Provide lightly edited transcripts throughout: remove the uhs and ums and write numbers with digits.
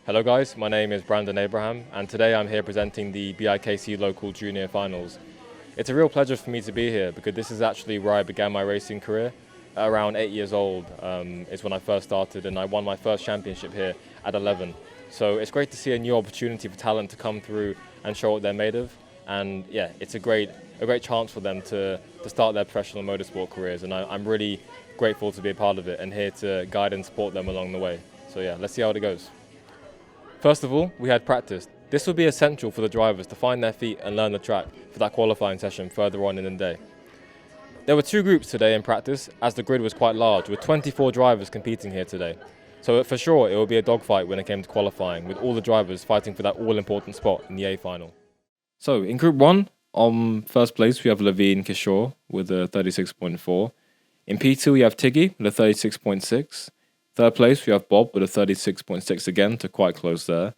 Hello guys, my name is Brandon Abraham and today I'm here presenting the BIKC Local Junior Finals. It's a real pleasure for me to be here because this is actually where I began my racing career. At around 8 years old is when I first started, and I won my first championship here at 11. So it's great to see a new opportunity for talent to come through and show what they're made of. And yeah, it's a great chance for them to start their professional motorsport careers, and I'm really grateful to be a part of it and here to guide and support them along the way. So yeah, let's see how it goes. First of all, we had practice. This will be essential for the drivers to find their feet and learn the track for that qualifying session further on in the day. There were two groups today in practice, as the grid was quite large, with 24 drivers competing here today. So for sure it will be a dogfight when it came to qualifying, with all the drivers fighting for that all-important spot in the A final. So in Group 1, on first place we have Levine Kishore with a 36.4. In P2 we have Tyggi with a 36.6. Third place we have Bob with a 36.6 again, to quite close there.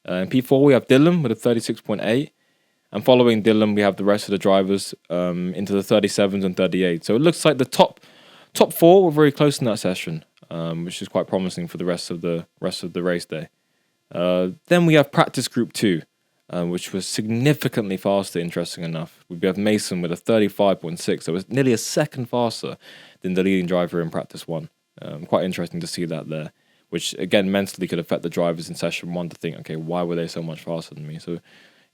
In P4 we have Dylan with a 36.8. And following Dylan we have the rest of the drivers into the 37s and 38. So it looks like the top four were very close in that session, which is quite promising for the rest of the race day. Then we have practice Group 2. Which was significantly faster, interesting enough. We have Mason with a 35.6, so it was nearly a second faster than the leading driver in practice 1. Quite interesting to see that there, which again mentally could affect the drivers in session 1 to think, okay, why were they so much faster than me? So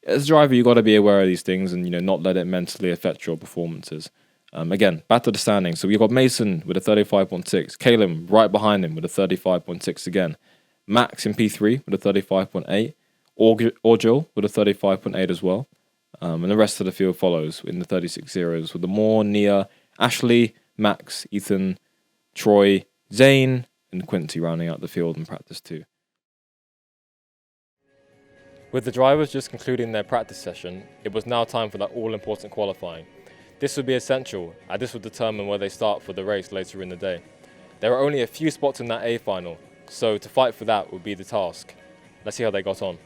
as a driver, you've got to be aware of these things and not let it mentally affect your performances. Again, back to the standings. So we've got Mason with a 35.6, Caleb right behind him with a 35.6 again, Max in P3 with a 35.8, Orgil with a 35.8 as well. And the rest of the field follows in the 36 zeros with the Moore, Nia, Ashley, Max, Ethan, Troy, Zane, and Quincy rounding out the field in practice 2. With the drivers just concluding their practice session, it was now time for that all-important qualifying. This would be essential, as this would determine where they start for the race later in the day. There are only a few spots in that A final, so to fight for that would be the task. Let's see how they got on.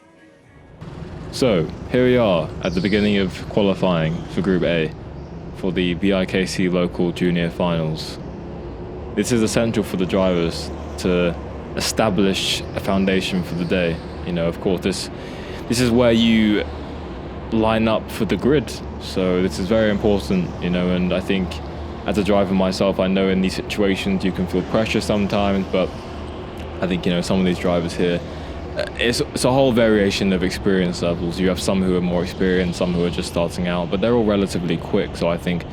So, here we are at the beginning of qualifying for Group A for the BIKC Local Junior Finals. This is essential for the drivers to establish a foundation for the day. Of course, this is where you line up for the grid. So this is very important, and I think as a driver myself, I know in these situations you can feel pressure sometimes, but I think, some of these drivers here, it's a whole variation of experience levels. You have some who are more experienced, some who are just starting out, but they're all relatively quick. So I think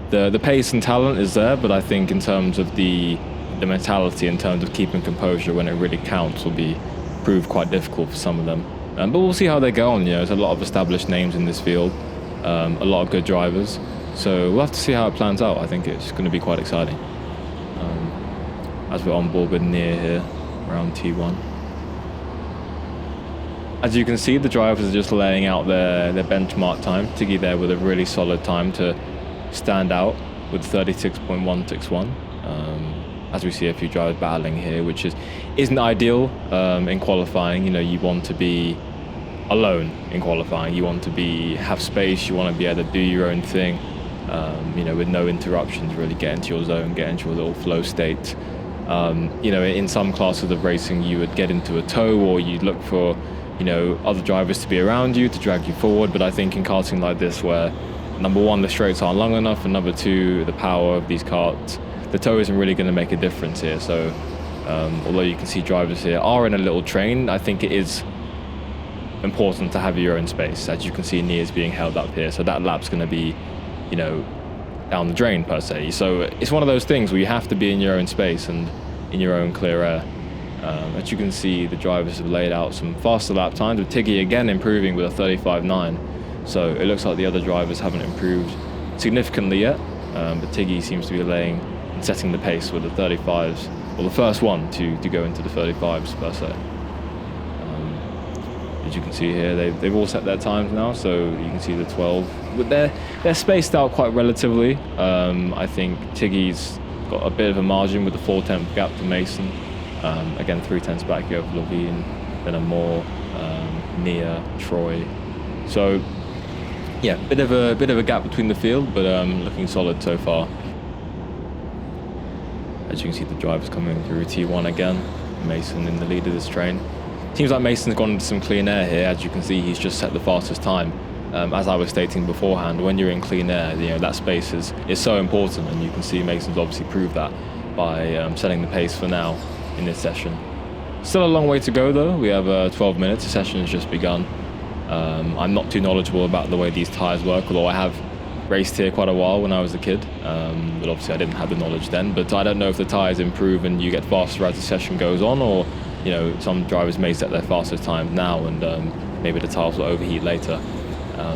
the pace and talent is there, but I think in terms of the mentality, in terms of keeping composure when it really counts, will prove quite difficult for some of them. But we'll see how they go on. There's a lot of established names in this field, a lot of good drivers. So we'll have to see how it plans out. I think it's going to be quite exciting. As we're on board with Nia here, around T1. As you can see, the drivers are just laying out their benchmark time. Tyggi there with a really solid time to stand out with 36.161. As we see a few drivers battling here, which isn't ideal in qualifying. You want to be alone in qualifying. You want to have space. You want to be able to do your own thing. With no interruptions, really get into your zone, get into your little flow state. In some classes of racing, you would get into a tow, or you'd look for other drivers to be around you to drag you forward. But I think in karting like this, where number one, the straights aren't long enough, and number two, the power of these karts, the tow isn't really going to make a difference here. So although you can see drivers here are in a little train, I think it is important to have your own space. As you can see, Nia's being held up here, so that lap's going to be down the drain per se. So it's one of those things where you have to be in your own space and in your own clear air. As you can see, the drivers have laid out some faster lap times, with Tyggi again improving with a 35.9. So it looks like the other drivers haven't improved significantly yet, but Tyggi seems to be laying and setting the pace with the 35s, or the first one to go into the 35s per se. As you can see here, they've all set their times now, so you can see the 12. But they're spaced out quite relatively. I think Tyggi's got a bit of a margin with the 4/10 gap to Mason. Again, 3/10 back here of Levine, then a Moore, Nia, Troy. So yeah, bit of a gap between the field, but looking solid so far. As you can see, the drivers coming through T1 again. Mason in the lead of this train. Seems like Mason's gone into some clean air here. As you can see, he's just set the fastest time. As I was stating beforehand, when you're in clean air, that space is so important, and you can see Mason's obviously proved that by setting the pace for now in this session. Still a long way to go though. We have 12 minutes. The session has just begun. I'm not too knowledgeable about the way these tyres work, although I have raced here quite a while when I was a kid, but obviously I didn't have the knowledge then. But I don't know if the tyres improve and you get faster as the session goes on, or some drivers may set their fastest times now and maybe the tyres will overheat later.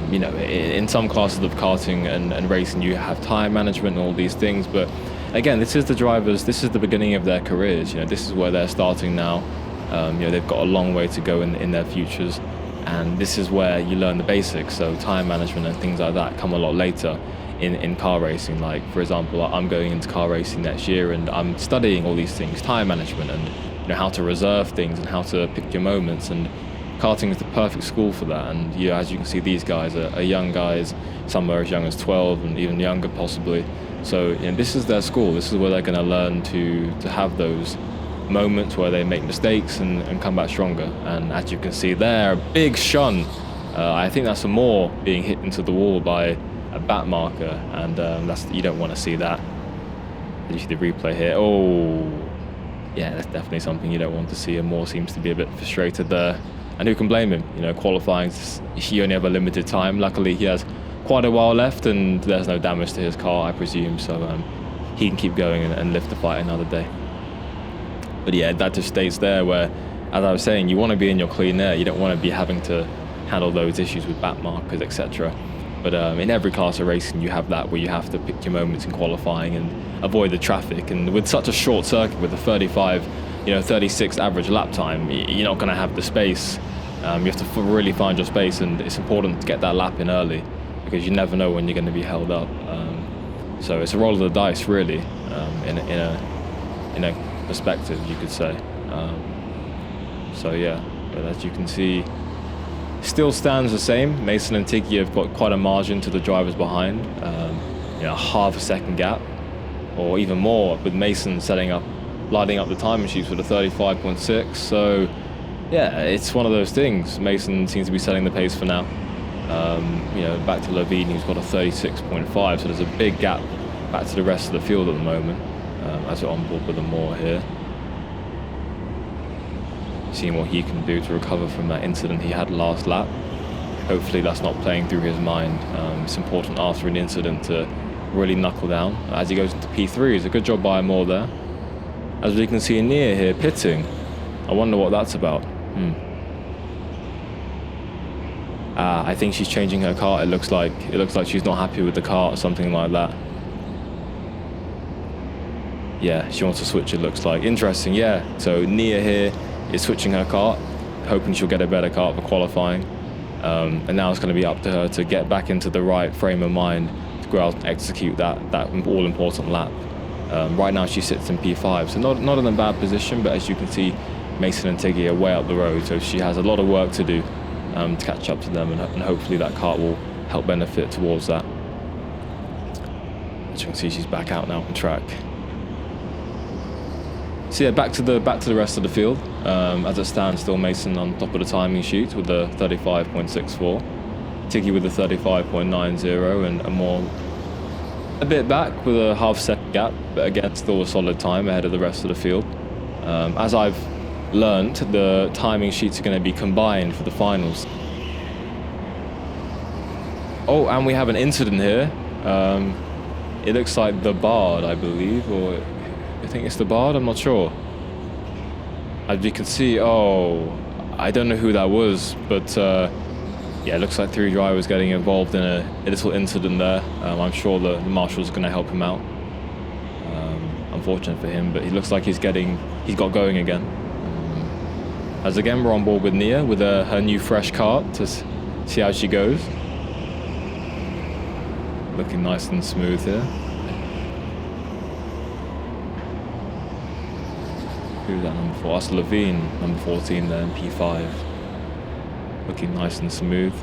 In some classes of karting and racing, you have tyre management and all these things, but again, this is the beginning of their careers. This is where they're starting now. They've got a long way to go in their futures, and this is where you learn the basics. So tyre management and things like that come a lot later in car racing. Like, for example, I'm going into car racing next year and I'm studying all these things, tyre management and how to reserve things and how to pick your moments, and karting is the perfect school for that. And as you can see, these guys are young guys, some are as young as 12 and even younger possibly. So this is their school. This is where they're going to learn to have those moments where they make mistakes and come back stronger. And as you can see there, a big shun. I think that's a more being hit into the wall by a back marker, and you don't want to see that. You see the replay here. Oh, yeah, that's definitely something you don't want to see. And Moore seems to be a bit frustrated there. And who can blame him? Qualifying, he only have a limited time. Luckily, he has quite a while left, and there's no damage to his car, I presume. So he can keep going and live to fight another day. But yeah, that just states there where, as I was saying, you want to be in your clean air. You don't want to be having to handle those issues with back markers, etc. But in every class of racing, you have that where you have to pick your moments in qualifying and avoid the traffic. And with such a short circuit, with a 36 average lap time, you're not going to have the space. You have to really find your space, and it's important to get that lap in early because you never know when you're going to be held up. So it's a roll of the dice, really, in a perspective, you could say. So yeah, but as you can see, still stands the same. Mason and Tyggi have got quite a margin to the drivers behind, half a second gap, or even more, with Mason lighting up the time sheets with a 35.6. So yeah, it's one of those things. Mason seems to be setting the pace for now. Back to Levine, who's got a 36.5, so there's a big gap back to the rest of the field at the moment, as we're on board with the Moore here. Seeing what he can do to recover from that incident he had last lap. Hopefully that's not playing through his mind. It's important after an incident to really knuckle down. As he goes into P3, it's a good job by Moore there. As we can see Nia here pitting. I wonder what that's about. I think she's changing her car. It looks like she's not happy with the car or something like that. Yeah, she wants to switch, it looks like. Interesting, yeah. So Nia here is switching her car, hoping she'll get a better car for qualifying. And now it's going to be up to her to get back into the right frame of mind to go out and execute that all-important lap. Right now she sits in P5, so not in a bad position, but as you can see, Mason and Tyggi are way up the road, so she has a lot of work to do to catch up to them, and hopefully that car will help benefit towards that. As you can see, she's back out now on track. So yeah, back to the rest of the field. As it stands, still Mason on top of the timing sheet with a 35.64, Tyggi with a 35.90, and Moore a bit back with a half-second gap, but again, still a solid time ahead of the rest of the field. As I've learned, the timing sheets are going to be combined for the finals. Oh, and we have an incident here. It looks like the Bard, I believe, or I think it's the Bard, I'm not sure. As you can see, I don't know who that was, but yeah, it looks like 3 drivers getting involved in a little incident there. I'm sure the marshal's going to help him out. Unfortunate for him, but he looks like he's got going again. As again, we're on board with Nia with her new fresh kart to see how she goes. Looking nice and smooth here. Who's that number 4? That's Levine, number 14 there in P5. Looking nice and smooth.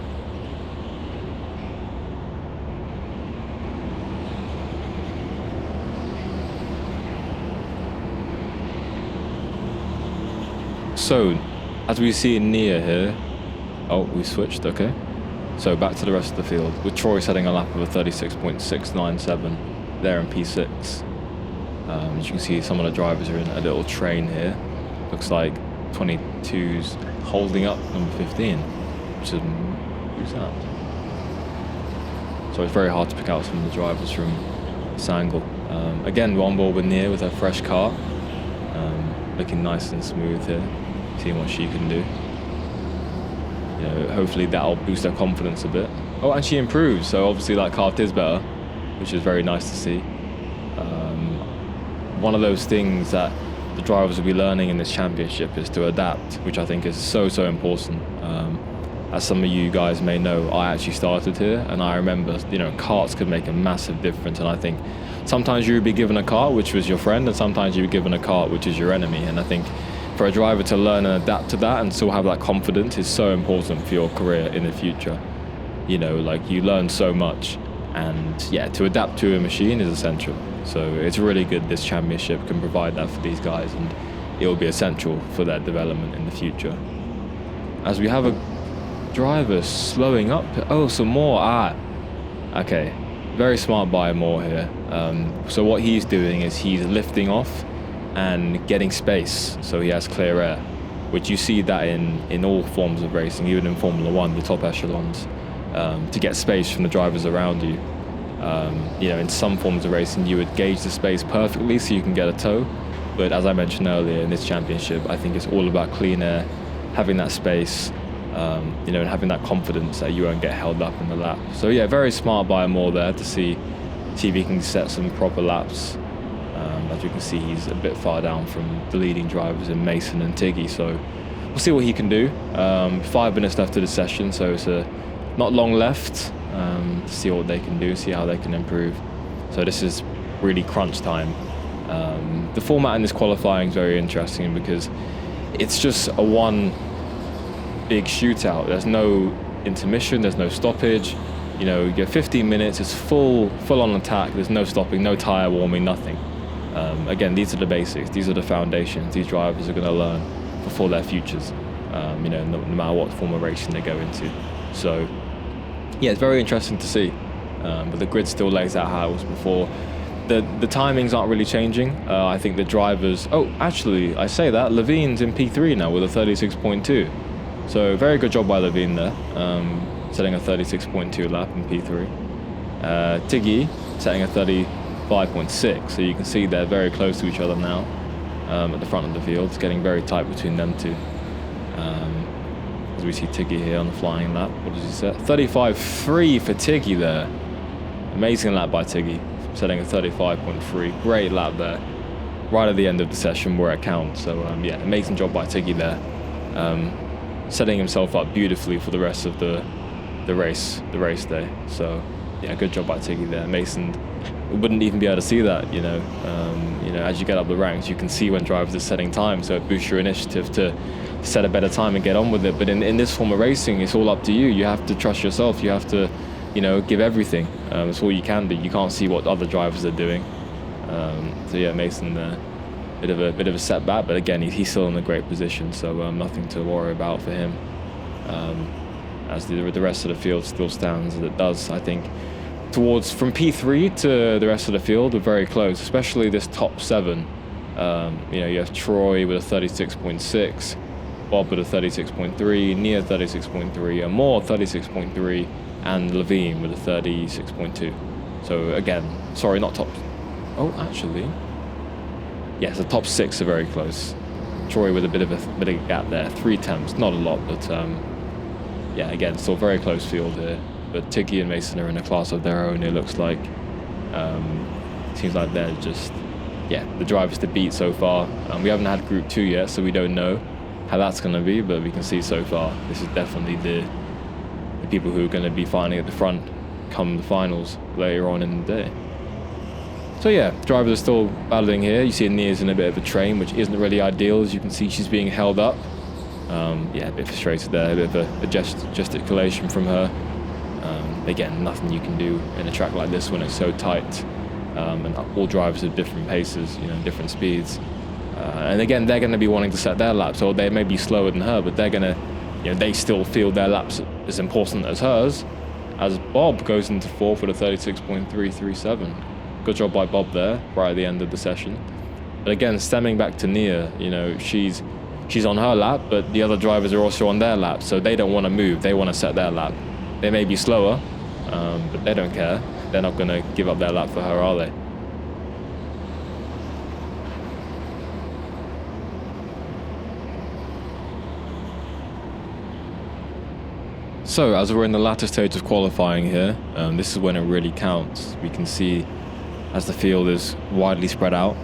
So, As we see Nia here, oh, we switched, okay. So back to the rest of the field, with Troy setting a lap of a 36.697 there in P6. As you can see, some of the drivers are in a little train here. Looks like 22's holding up number 15, which is, who's that? So it's very hard to pick out some of the drivers from this angle. Again, we're on board with Nia with her fresh car, looking nice and smooth here, seeing what she can do. You know, hopefully that'll boost her confidence a bit. Oh, and she improves, so obviously that car is better, which is very nice to see. One of those things that the drivers will be learning in this championship is to adapt, which I think is so important. As some of you guys may know, I actually started here, and I remember, you know, karts could make a massive difference. And I think sometimes you would be given a kart which was your friend, and sometimes you would be given a kart which is your enemy. And I think for a driver to learn and adapt to that and still have that confidence is so important for your career in the future. You know, like, you learn so much, and yeah, to adapt to a machine is essential. So it's really good this championship can provide that for these guys, and it will be essential for their development in the future. As we have a driver slowing up, oh, some more, okay, very smart by Moore here. So what he's doing is he's lifting off and getting space, so he has clear air, which you see that in all forms of racing, even in Formula 1, the top echelons, to get space from the drivers around you. You know, in some forms of racing, you would gauge the space perfectly so you can get a tow. But as I mentioned earlier, in this championship, I think it's all about clean air, having that space, you know, and having that confidence that you won't get held up in the lap. So yeah, very smart by Moore there to see if he can set some proper laps. As you can see, he's a bit far down from the leading drivers in Mason and Tyggi. So we'll see what he can do. 5 minutes left of the session, so it's not long left. To see what they can do, see how they can improve. So this is really crunch time. The format in this qualifying is very interesting because it's just a one big shootout. There's no intermission, there's no stoppage. You know, you get 15 minutes, it's full on attack, there's no stopping, no tire warming, nothing. Again, these are the basics, these are the foundations these drivers are going to learn for their futures, you know, no matter what form of racing they go into. So yeah, it's very interesting to see, but the grid still lays out how it was before. The timings aren't really changing. I think the drivers, oh, actually, I say that, Levine's in P3 now with a 36.2. So very good job by Levine there, setting a 36.2 lap in P3. Tyggi setting a 35.6, so you can see they're very close to each other now at the front of the field. It's getting very tight between them two. As we see Tyggi here on the flying lap. What does he set? 35.3 for Tyggi there. Amazing lap by Tyggi, setting a 35.3. Great lap there. Right at the end of the session where it counts. So yeah, amazing job by Tyggi there. Setting himself up beautifully for the rest of the race day. So yeah, good job by Tyggi there. Mason wouldn't even be able to see that, you know. You know, as you get up the ranks, you can see when drivers are setting time, so it boosts your initiative to set a better time and get on with it. But in this form of racing, it's all up to you. You have to trust yourself. You have to, you know, give everything. It's all you can do. You can't see what other drivers are doing. So yeah, Mason, bit of a setback, but again, he's still in a great position, so nothing to worry about for him. As the rest of the field still stands as it does, I think. From P3 to the rest of the field, we're very close, especially this top 7. You know, you have Troy with a 36.6, Bob with a 36.3, Nia 36.3, and Moore 36.3, and Levine with a 36.2. So again, sorry, not top. Oh, actually, yes, the top 6 are very close. Troy with a bit of a gap there, 3 tenths, not a lot, but yeah, again, still very close field here. But Tyggi and Mason are in a class of their own, it looks like. Seems like they're just, yeah, the drivers to beat so far. We haven't had Group 2 yet, so we don't know how that's going to be, but we can see so far this is definitely the people who are going to be fighting at the front come the finals later on in the day. So yeah, drivers are still battling here. You see Nia's in a bit of a train, which isn't really ideal. As you can see, she's being held up. Yeah, a bit frustrated there, a bit of a gesticulation from her. Again, nothing you can do in a track like this when it's so tight, and all drivers at different paces, you know, different speeds. And again, they're going to be wanting to set their laps, or they may be slower than her, but they're going to, they still feel their laps as important as hers. As Bob goes into fourth with a 36.337. Good job by Bob there, right at the end of the session. But again, stemming back to Nia, she's on her lap, but the other drivers are also on their lap, so they don't want to move. They want to set their lap. They may be slower, but they don't care. They're not going to give up their lap for her, are they? So, as we're in the latter stage of qualifying here, this is when it really counts. We can see as the field is widely spread out,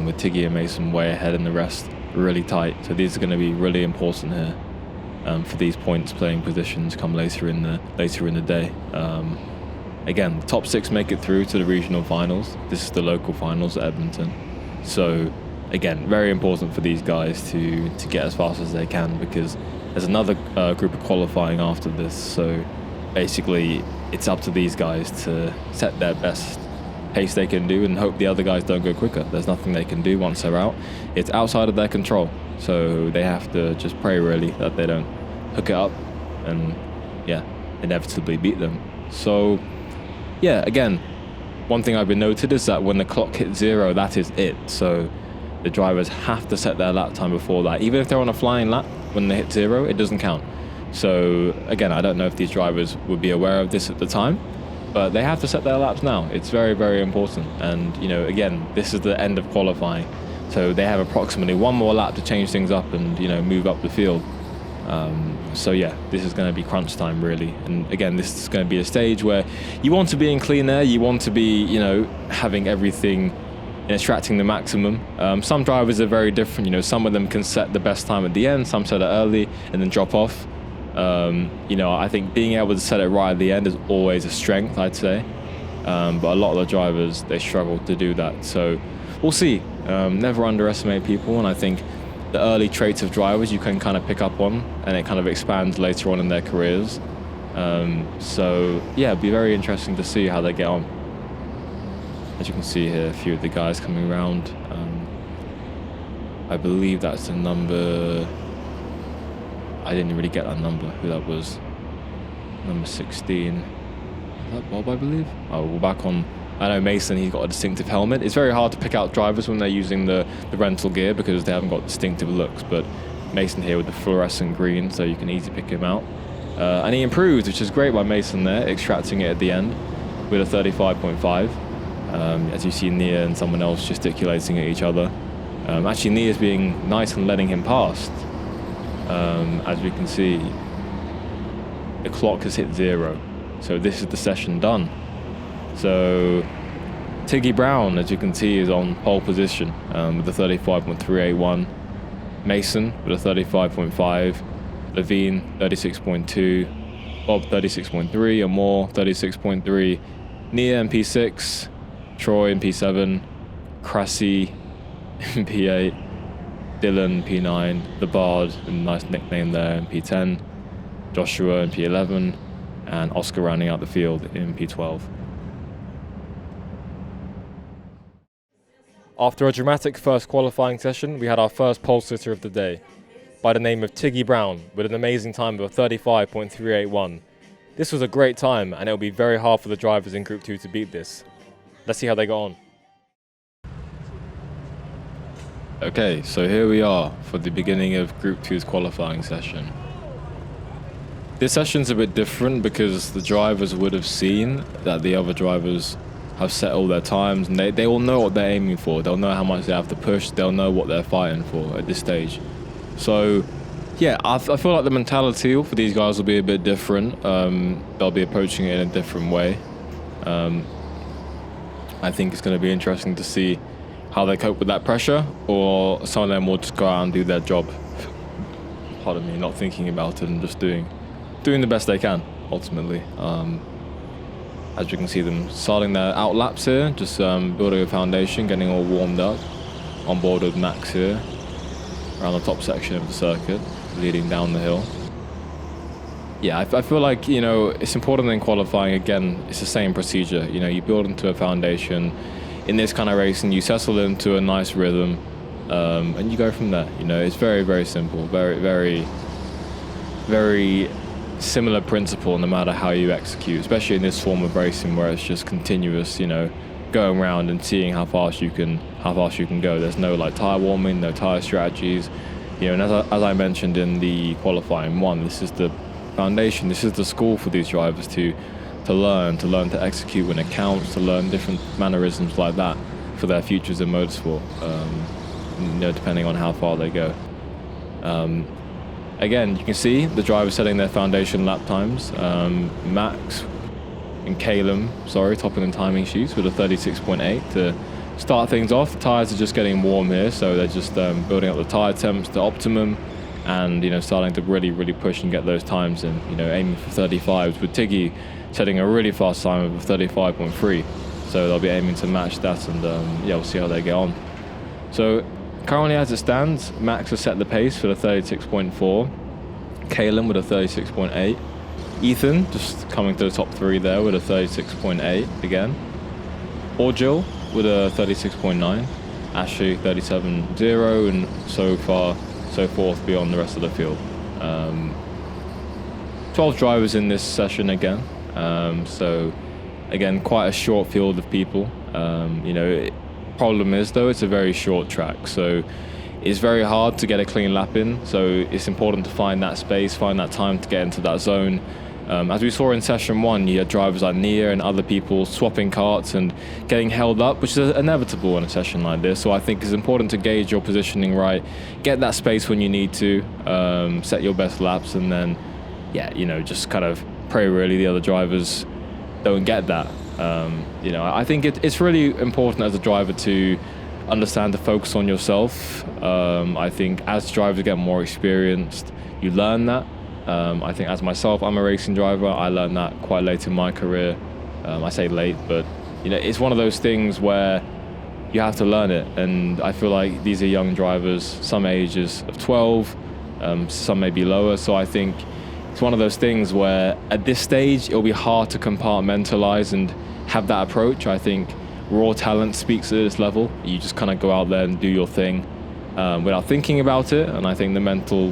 with Tyggi and Mason way ahead and the rest really tight. So these are going to be really important here for these points playing positions come later in the day. Again, the top 6 make it through to the regional finals. This is the local finals at Edmonton. So again, very important for these guys to get as fast as they can, because there's another group of qualifying after this. So basically, it's up to these guys to set their best pace they can do and hope the other guys don't go quicker. There's nothing they can do once they're out. It's outside of their control. So they have to just pray really that they don't hook it up and inevitably beat them. So again, one thing I've been noted is that when the clock hits 0, that is it. So the drivers have to set their lap time before that. Even if they're on a flying lap, when they hit 0, it doesn't count. So again, I don't know if these drivers would be aware of this at the time, but they have to set their laps now. It's very, very important. And, again, this is the end of qualifying. So they have approximately one more lap to change things up and, move up the field. This is going to be crunch time, really. And again, this is going to be a stage where you want to be in clean air. You want to be, having everything, extracting the maximum. Some drivers are very different. Some of them can set the best time at the end. Some set it early and then drop off. I think being able to set it right at the end is always a strength, I'd say. But a lot of the drivers, they struggle to do that. So we'll see. Never underestimate people. And I think the early traits of drivers you can kind of pick up on, and it kind of expands later on in their careers. It'd be very interesting to see how they get on. As you can see here, a few of the guys coming around. I believe that's the number... I didn't really get that number, who that was. Number 16. Is that Bob, I believe? Oh, we're back on... I know Mason, he's got a distinctive helmet. It's very hard to pick out drivers when they're using the rental gear because they haven't got distinctive looks, but Mason here with the fluorescent green, so you can easily pick him out. And he improved, which is great by Mason there, extracting it at the end with a 35.5. As you see Nia and someone else gesticulating at each other. Actually, Nia's being nice and letting him past. As we can see, the clock has hit 0. So this is the session done. So Tyggi Brown, as you can see, is on pole position with a 35.381. Mason with a 35.5. Levine 36.2. Bob 36.3. Amor 36.3. Nia in P6. Troy in P7. Cressy in P8. Dylan P9, the Bard, a nice nickname there, in P10, Joshua in P11, and Oscar rounding out the field in P12. After a dramatic first qualifying session, we had our first pole sitter of the day, by the name of Tyggi Brown, with an amazing time of 35.381. This was a great time, and it will be very hard for the drivers in Group 2 to beat this. Let's see how they got on. Okay, so here we are for the beginning of Group 2's qualifying session. This session's a bit different because the drivers would have seen that the other drivers have set all their times, and they all know what they're aiming for. They'll know how much they have to push. They'll know what they're fighting for at this stage. So, I feel like the mentality for these guys will be a bit different. They'll be approaching it in a different way. I think it's going to be interesting to see how they cope with that pressure, or some of them will just go out and do their job. Pardon me, not thinking about it and just doing the best they can, ultimately. As you can see them starting their out laps here, just building a foundation, getting all warmed up. On board with Max here, around the top section of the circuit, leading down the hill. I feel like, it's important in qualifying, again, it's the same procedure. You build into a foundation. In this kind of racing, you settle into a nice rhythm. and you go from there. It's very, very simple, very, very, very similar principle no matter how you execute, especially in this form of racing where it's just continuous, going around and seeing how fast you can go. There's no like tire warming, no tire strategies, and as I mentioned in the qualifying one, this is the foundation, this is the school for these drivers to learn to execute when it counts, to learn different mannerisms like that for their futures in motorsport, depending on how far they go. Again, you can see the drivers setting their foundation lap times. Max and Calum, topping the timing sheets with a 36.8 to start things off. The tyres are just getting warm here, so they're just building up the tyre temps to optimum, and starting to really, really push and get those times in. Aiming for 35s with Tyggi setting a really fast time of 35.3. So they'll be aiming to match that, and we'll see how they get on. So currently, as it stands, Max has set the pace for the 36.4. Calum with a 36.8. Ethan just coming to the top 3 there with a 36.8 again. Orgil with a 36.9. Ashley 37.0, and so forth beyond the rest of the field. 12 drivers in this session again. So again, quite a short field of people. Problem is though, it's a very short track, so it's very hard to get a clean lap in. So it's important to find that space, find that time to get into that zone. As we saw in session 1, you had drivers like Nia and other people swapping karts and getting held up, which is inevitable in a session like this. So I think it's important to gauge your positioning right, get that space when you need to, set your best laps, and then just kind of pray really the other drivers don't get that. I think it's really important as a driver to understand to focus on yourself. I think as drivers get more experienced, you learn that. I think as myself, I'm a racing driver. I learned that quite late in my career. I say late, but it's one of those things where you have to learn it. And I feel like these are young drivers, some ages of 12, some may be lower. So I think it's one of those things where at this stage, it'll be hard to compartmentalize and have that approach. I think raw talent speaks at this level. You just kind of go out there and do your thing without thinking about it. And I think the mental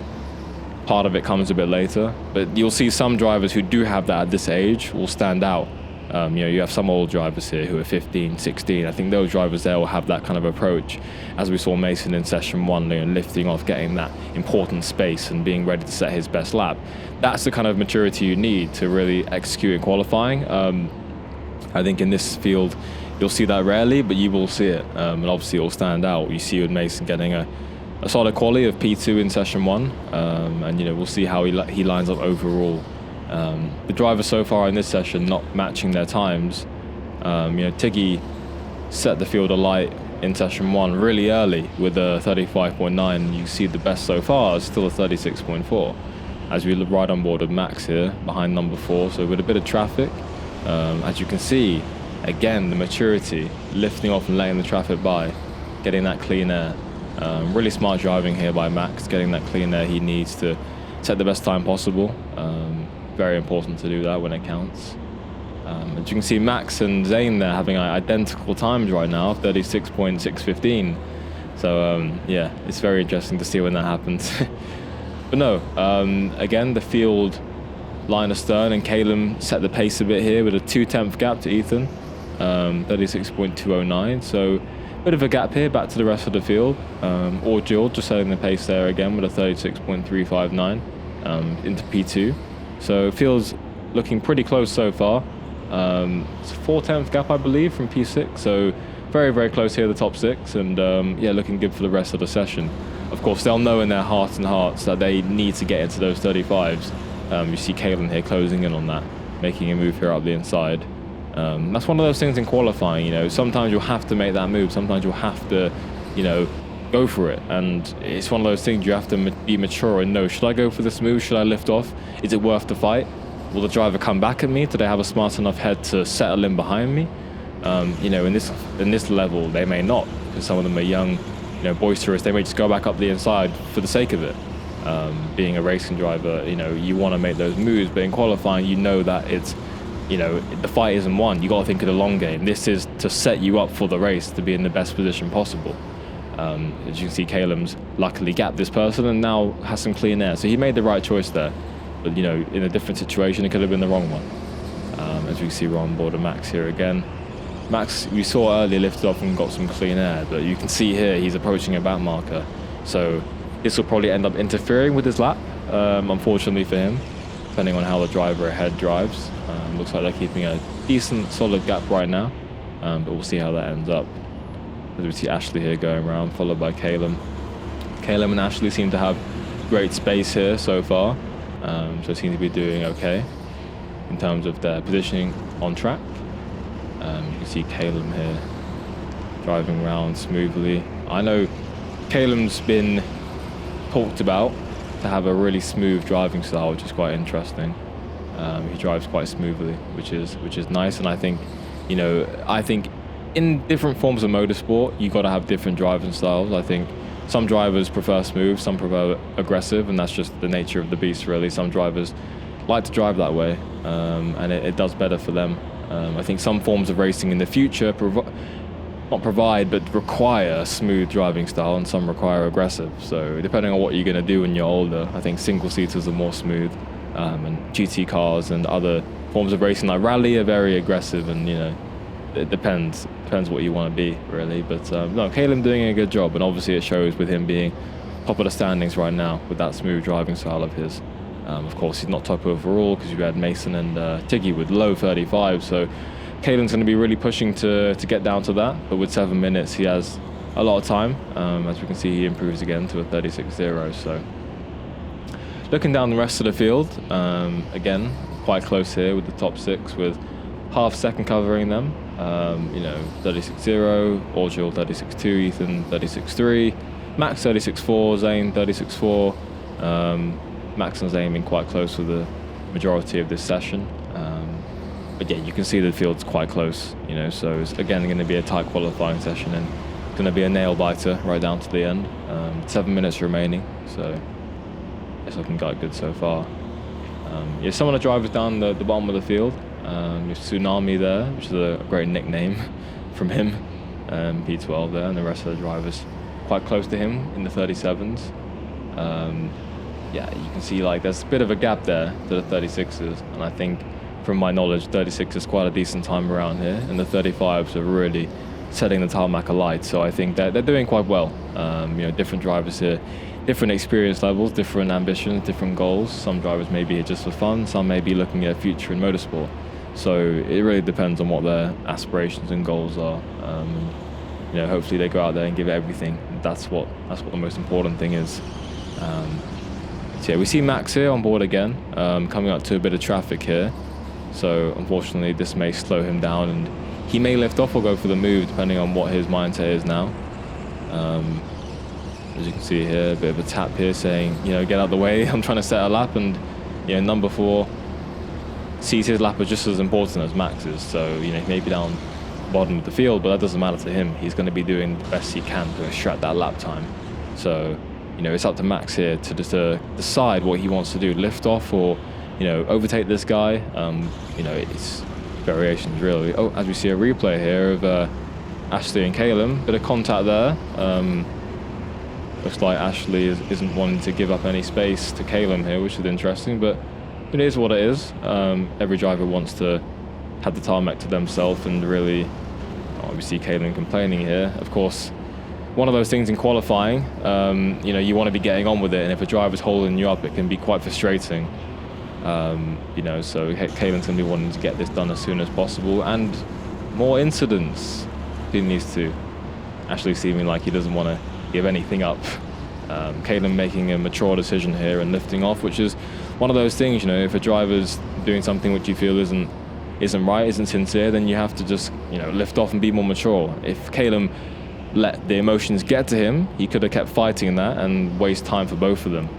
part of it comes a bit later. But you'll see some drivers who do have that at this age will stand out. You have some old drivers here who are 15, 16. I think those drivers there will have that kind of approach, as we saw Mason in session 1, lifting off, getting that important space and being ready to set his best lap. That's the kind of maturity you need to really execute in qualifying. I think in this field, you'll see that rarely, but you will see it. And obviously it will stand out. You see with Mason getting a solid quality of P2 in session 1. And we'll see how he lines up overall. The drivers so far in this session not matching their times. Tyggi set the field alight in session 1 really early with a 35.9. You see the best so far is still a 36.4. As we ride on board with Max here behind number 4, so with a bit of traffic. As you can see, again, the maturity, lifting off and letting the traffic by, getting that clean air. Really smart driving here by Max, getting that clean air he needs to set the best time possible. Very important to do that when it counts. As you can see, Max and Zane there having identical times right now, 36.615. So it's very interesting to see when that happens. But no, again, the field line astern, and Calum set the pace a bit here with a 2/10 gap to Ethan, 36.209. So a bit of a gap here back to the rest of the field. Orgil just setting the pace there again with a 36.359 into P2. So it feels looking pretty close so far. It's a 4/10 gap, I believe, from P6. So very, very close here, the top 6, and looking good for the rest of the session. Of course, they'll know in their hearts and hearts that they need to get into those 35s. You see Kalen here closing in on that, making a move here up the inside. That's one of those things in qualifying, sometimes you'll have to make that move. Sometimes you'll have to, go for it. And it's one of those things you have to be mature and know, should I go for this move? Should I lift off? Is it worth the fight? Will the driver come back at me? Do they have a smart enough head to settle in behind me? In this level, they may not, because some of them are young, boisterous. They may just go back up the inside for the sake of it. Being a racing driver, you want to make those moves, but in qualifying, that it's, the fight isn't won. You got to think of the long game. This is to set you up for the race, to be in the best position possible. As you can see, Calum's luckily gapped this person and now has some clean air. So he made the right choice there. But, you know, in a different situation, it could have been the wrong one. As we see, we're on board of Max here again. Max, we saw earlier, lifted off and got some clean air, but you can see here he's approaching a back marker. So this will probably end up interfering with his lap, unfortunately for him, depending on how the driver ahead drives. Looks like they're keeping a decent, solid gap right now, but we'll see how that ends up. As we see Ashley here going around, followed by Calum. Calum and Ashley seem to have great space here so far, so seem to be doing okay in terms of their positioning on track. You can see Calum here driving around smoothly. I know Calum's been talked about to have a really smooth driving style, which is quite interesting. He drives quite smoothly, which is nice. And I think, you know, in different forms of motorsport, you got to have different driving styles. I think some drivers prefer smooth, some prefer aggressive, and that's just the nature of the beast, really. Some drivers like to drive that way, and it does better for them. I think some forms of racing in the future not provide, but require a smooth driving style, and some require aggressive. So depending on what you're going to do when you're older, I think single-seaters are more smooth, and GT cars and other forms of racing like rally are very aggressive, and, you know, it depends what you want to be, really. But no, Calum doing a good job, and obviously it shows with him being top of the standings right now with that smooth driving style of his. Of course, he's not top overall because you had Mason and Tyggi with low 35, so Calum's going to be really pushing to get down to that. But with 7 minutes, he has a lot of time. As we can see, he improves again to a 36.0. So looking down the rest of the field, again, quite close here with the top 6, with half second covering them. You know, 36.0, Orgel 36.2, Ethan 36.3, Max 36.4, Zane 36.4. Max and Zane being quite close for the majority of this session. But yeah, you can see the field's quite close, you know, so it's again going to be a tight qualifying session and going to be a nail biter right down to the end. 7 minutes remaining, so it's looking quite good so far. Yeah, some of the drivers down the bottom of the field. You have Tsunami there, which is a great nickname from him, P12 there, and the rest of the drivers quite close to him in the 37s. Yeah, you can see like there's a bit of a gap there to the 36s, and I think from my knowledge 36 is quite a decent time around here, and the 35s are really setting the tarmac alight, so I think they're doing quite well. You know, different drivers here, different experience levels, different ambitions, different goals. Some drivers may be here just for fun, some may be looking at a future in motorsport. So it really depends on what their aspirations and goals are. You know, hopefully they go out there and give it everything. That's what the most important thing is. So yeah, we see Max here on board again, coming up to a bit of traffic here. So unfortunately, this may slow him down, and he may lift off or go for the move, depending on what his mindset is now. As you can see here, a bit of a tap here saying, you know, get out of the way. I'm trying to set a lap, and you know, number 4 sees his lap as just as important as Max's. So you know, he may be down bottom of the field, but that doesn't matter to him. He's going to be doing the best he can to extract that lap time. So you know, it's up to Max here to decide what he wants to do: lift off or, you know, overtake this guy. You know, it's variations really. Oh, as we see a replay here of Ashley and Calum, bit of contact there. Looks like Ashley isn't wanting to give up any space to Calum here, which is interesting, but it is what it is. Every driver wants to have the tarmac to themselves, and really, we see Calum complaining here. Of course, one of those things in qualifying, you know, you want to be getting on with it, and if a driver's holding you up, it can be quite frustrating. You know, so Calum's going to be wanting to get this done as soon as possible, and more incidents between these two. Ashley seeming like he doesn't want to give anything up. Calum making a mature decision here and lifting off, which is one of those things, you know, if a driver's doing something which you feel isn't right, isn't sincere, then you have to just, you know, lift off and be more mature. If Calum let the emotions get to him, he could have kept fighting that and waste time for both of them.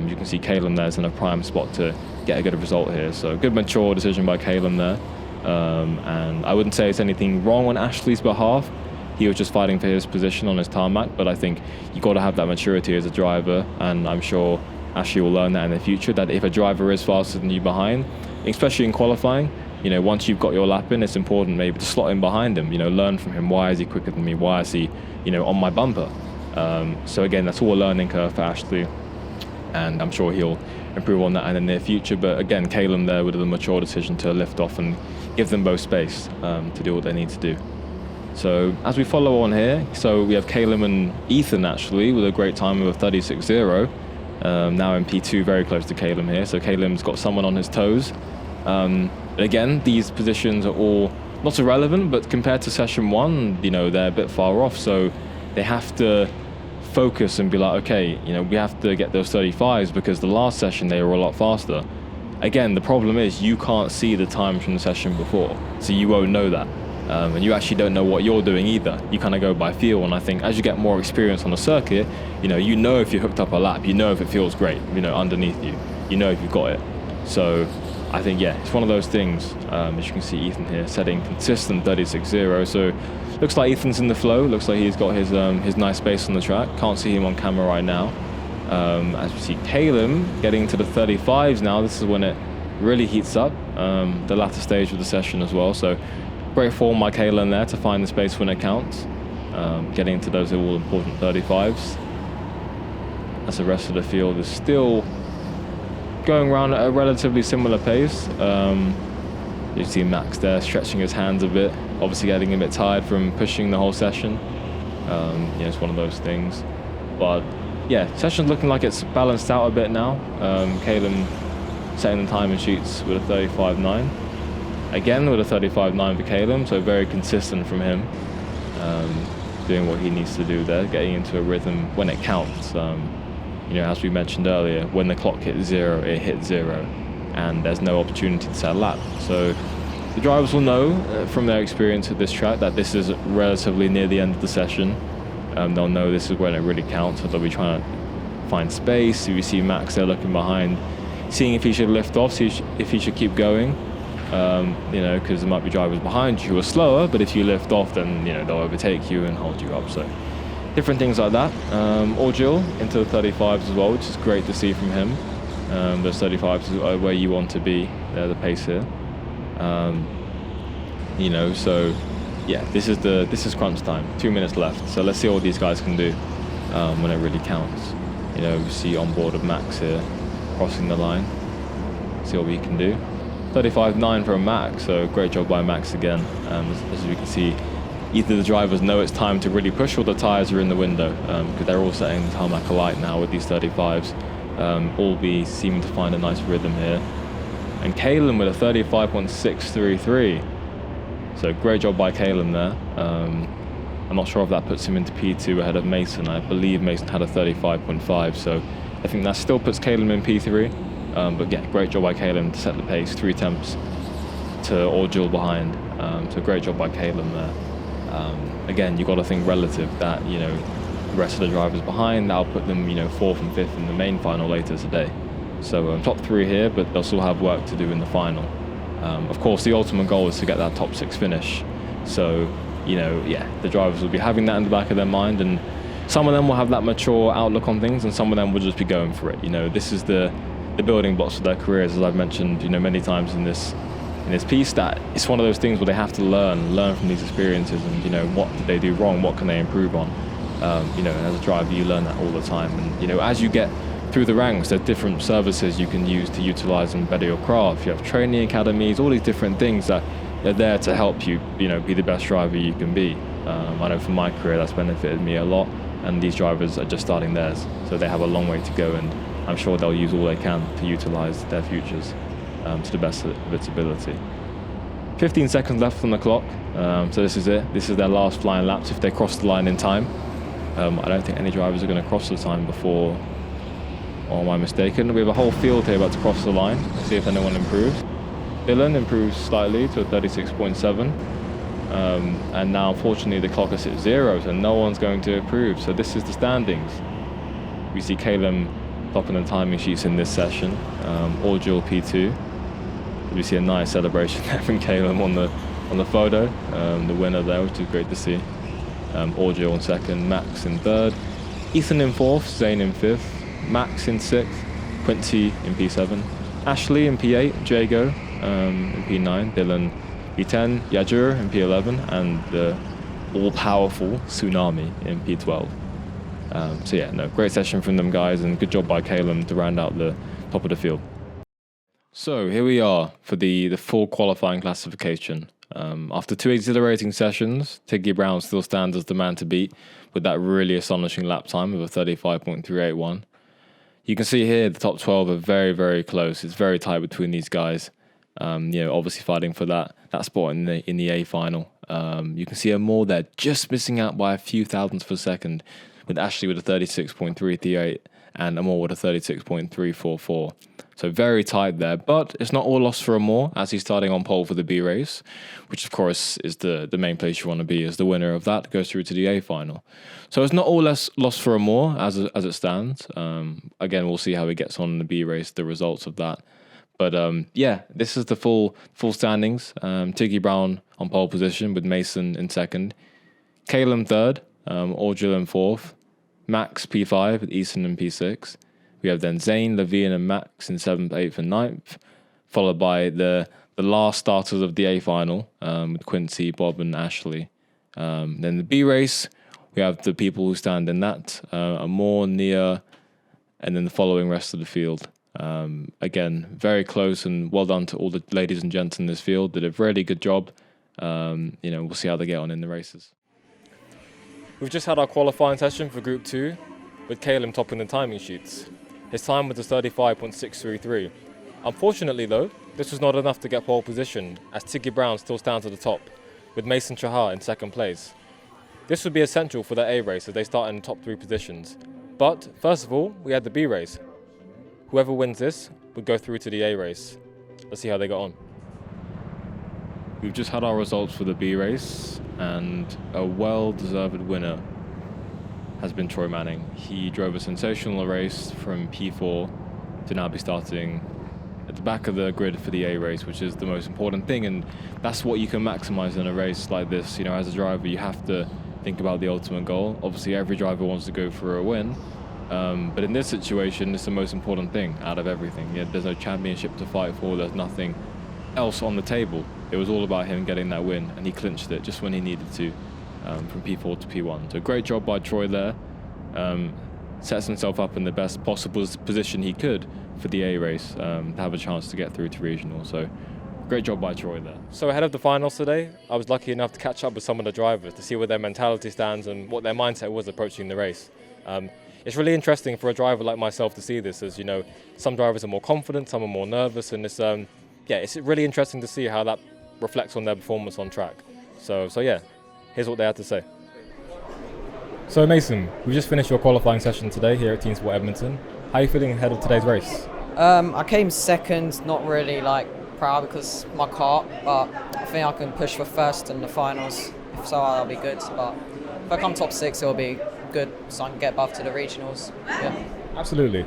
You can see Calum there's in a prime spot to get a good result here. So good mature decision by Calum there. And I wouldn't say it's anything wrong on Ashley's behalf. He was just fighting for his position on his tarmac, but I think you got to have that maturity as a driver, and I'm sure Ashley will learn that in the future, that if a driver is faster than you behind, especially in qualifying, once you've got your lap in, it's important maybe to slot in behind him, learn from him. Why is he quicker than me? Why is he, on my bumper? So again, that's all a learning curve for Ashley, and I'm sure he'll improve on that in the near future. But again, Calum there with a mature decision to lift off and give them both space to do what they need to do. So as we follow on here, so we have Calum and Ethan actually with a great time of 36.0. Now in P2, very close to Calum here. So Calum's got someone on his toes. Again, these positions are all not irrelevant, but compared to session one, they're a bit far off. So they have to focus and be like, okay, we have to get those 35s because the last session they were a lot faster. Again, the problem is you can't see the times from the session before, so you won't know that. And you actually don't know what you're doing either. You kind of go by feel, and I think as you get more experience on the circuit, you know if you hooked up a lap, if it feels great, underneath you, if you've got it. So I think, it's one of those things. As you can see, Ethan here setting consistent 36.0. So looks like Ethan's in the flow. Looks like he's got his nice space on the track. Can't see him on camera right now. As we see Calum getting to the 35s now, this is when it really heats up, the latter stage of the session as well. So great form by Calum there to find the space when it counts, getting to those all important 35s. As the rest of the field is still going around at a relatively similar pace. You see Max there stretching his hands a bit, obviously getting a bit tired from pushing the whole session. It's one of those things. But session's looking like it's balanced out a bit now. Calum setting the timing sheets with a 35.9. Again with a 35.9 for Calum, so very consistent from him. Doing what he needs to do there, getting into a rhythm when it counts. As we mentioned earlier, when the clock hits zero, it hits zero, and there's no opportunity to set a lap. So the drivers will know from their experience at this track that this is relatively near the end of the session. They'll know this is when it really counts, so they'll be trying to find space. So you see Max there looking behind, seeing if he should lift off, see if he should keep going. Because there might be drivers behind you who are slower, but if you lift off, then they'll overtake you and hold you up. So different things like that. Orgil into the 35s as well, which is great to see from him. Those 35s are where you want to be. They're the pace here. So this is crunch time. 2 minutes left. So let's see what these guys can do when it really counts. We see on board of Max here crossing the line. See what we can do. 35.9 for a Max, so great job by Max again. As we can see, either the drivers know it's time to really push or the tyres are in the window, because they're all setting the tarmac alight now with these 35s. All be seeming to find a nice rhythm here. And Calum with a 35.633. So great job by Calum there. I'm not sure if that puts him into P2 ahead of Mason. I believe Mason had a 35.5, so I think that still puts Calum in P3. But great job by Calum to set the pace, 3 attempts to Orgil behind. So great job by Calum there. Again, you've got to think relative that, the rest of the drivers behind, that'll put them, 4th and 5th in the main final later today. So top 3 here, but they'll still have work to do in the final. Of course, the ultimate goal is to get that top 6 finish. So, the drivers will be having that in the back of their mind, and some of them will have that mature outlook on things, and some of them will just be going for it. This is the building blocks of their careers, as I've mentioned, many times in this piece, that it's one of those things where they have to learn from these experiences, and what did they do wrong, what can they improve on. And as a driver, you learn that all the time, and as you get through the ranks, there's different services you can use to utilize and better your craft. You have training academies, all these different things that are there to help you, be the best driver you can be. I know from my career that's benefited me a lot, and these drivers are just starting theirs, so they have a long way to go, and I'm sure they'll use all they can to utilize their futures to the best of its ability. 15 seconds left on the clock, so this is it. This is their last flying laps if they cross the line in time. I don't think any drivers are going to cross the time before, or am I mistaken? We have a whole field here about to cross the line. Let's see if anyone improves. Dylan improves slightly to a 36.7. And now unfortunately the clock is at 0, so no one's going to improve. So this is the standings. We see Calum topping the timing sheets in this session. Orgil P2. We see a nice celebration there from Calum on the photo. The winner there, which is great to see. Orgil in 2nd, Max in 3rd, Ethan in 4th, Zane in 5th, Max in 6th, Quincy in P7, Ashley in P8, Jago, in P9, Dylan P10, Yajur in P11, and the all-powerful Tsunami in P12. So yeah, no, great session from them guys, and good job by Calum to round out the top of the field. So here we are for the full qualifying classification. After 2 exhilarating sessions, Tyggi Brown still stands as the man to beat with that really astonishing lap time of a 35.381. You can see here the top 12 are very, very close. It's very tight between these guys. Obviously fighting for that spot in the A final. You can see Amor there just missing out by a few thousandths per second, with Ashley with a 36.338 and Amor with a 36.344. So very tight there, but it's not all lost for Amor as he's starting on pole for the B race, which of course is the main place you want to be, as the winner of that goes through to the A final. So it's not all lost for Amor as it stands. Again, we'll see how he gets on in the B race, the results of that. But this is the full standings. Tyggi Brown on pole position with Mason in second, Calum third, Audrey in fourth, Max P5 with Easton in P6. We have then Zane, Levine and Max in 7th, 8th and 9th, followed by the last starters of the A final with Quincy, Bob and Ashley. Then the B race, we have the people who stand in that, Amor, Nia, and then the following rest of the field. Again, very close, and well done to all the ladies and gents in this field. Did a really good job. We'll see how they get on in the races. We've just had our qualifying session for Group 2, with Calum topping the timing sheets. His time was a 35.633. Unfortunately though, this was not enough to get pole position, as Tyggi Brown still stands at the top, with Mason Chahar in second place. This would be essential for the A race as they start in the top 3 positions. But first of all, we had the B race. Whoever wins this would go through to the A race. Let's see how they got on. We've just had our results for the B race, and a well-deserved winner has been Troy Manning. He drove a sensational race from P4 to now be starting at the back of the grid for the A race, which is the most important thing, and that's what you can maximize in a race like this. As a driver, you have to think about the ultimate goal. Obviously, every driver wants to go for a win, but in this situation, it's the most important thing out of everything. There's no championship to fight for, there's nothing else on the table. It was all about him getting that win, and he clinched it just when he needed to. From P4 to P1. So great job by Troy there. Sets himself up in the best possible position he could for the A race to have a chance to get through to regional. So great job by Troy there. So ahead of the finals today, I was lucky enough to catch up with some of the drivers to see where their mentality stands and what their mindset was approaching the race. It's really interesting for a driver like myself to see this, as some drivers are more confident, some are more nervous, and it's really interesting to see how that reflects on their performance on track. So yeah. Here's what they had to say. So Mason, we just finished your qualifying session today here at Teamsport Edmonton. How are you feeling ahead of today's race? I came second, not really proud because of my car, but I think I can push for first in the finals. If so, that'll be good. But if I come top 6, it'll be good, so I can get above to the regionals. Yeah. Absolutely.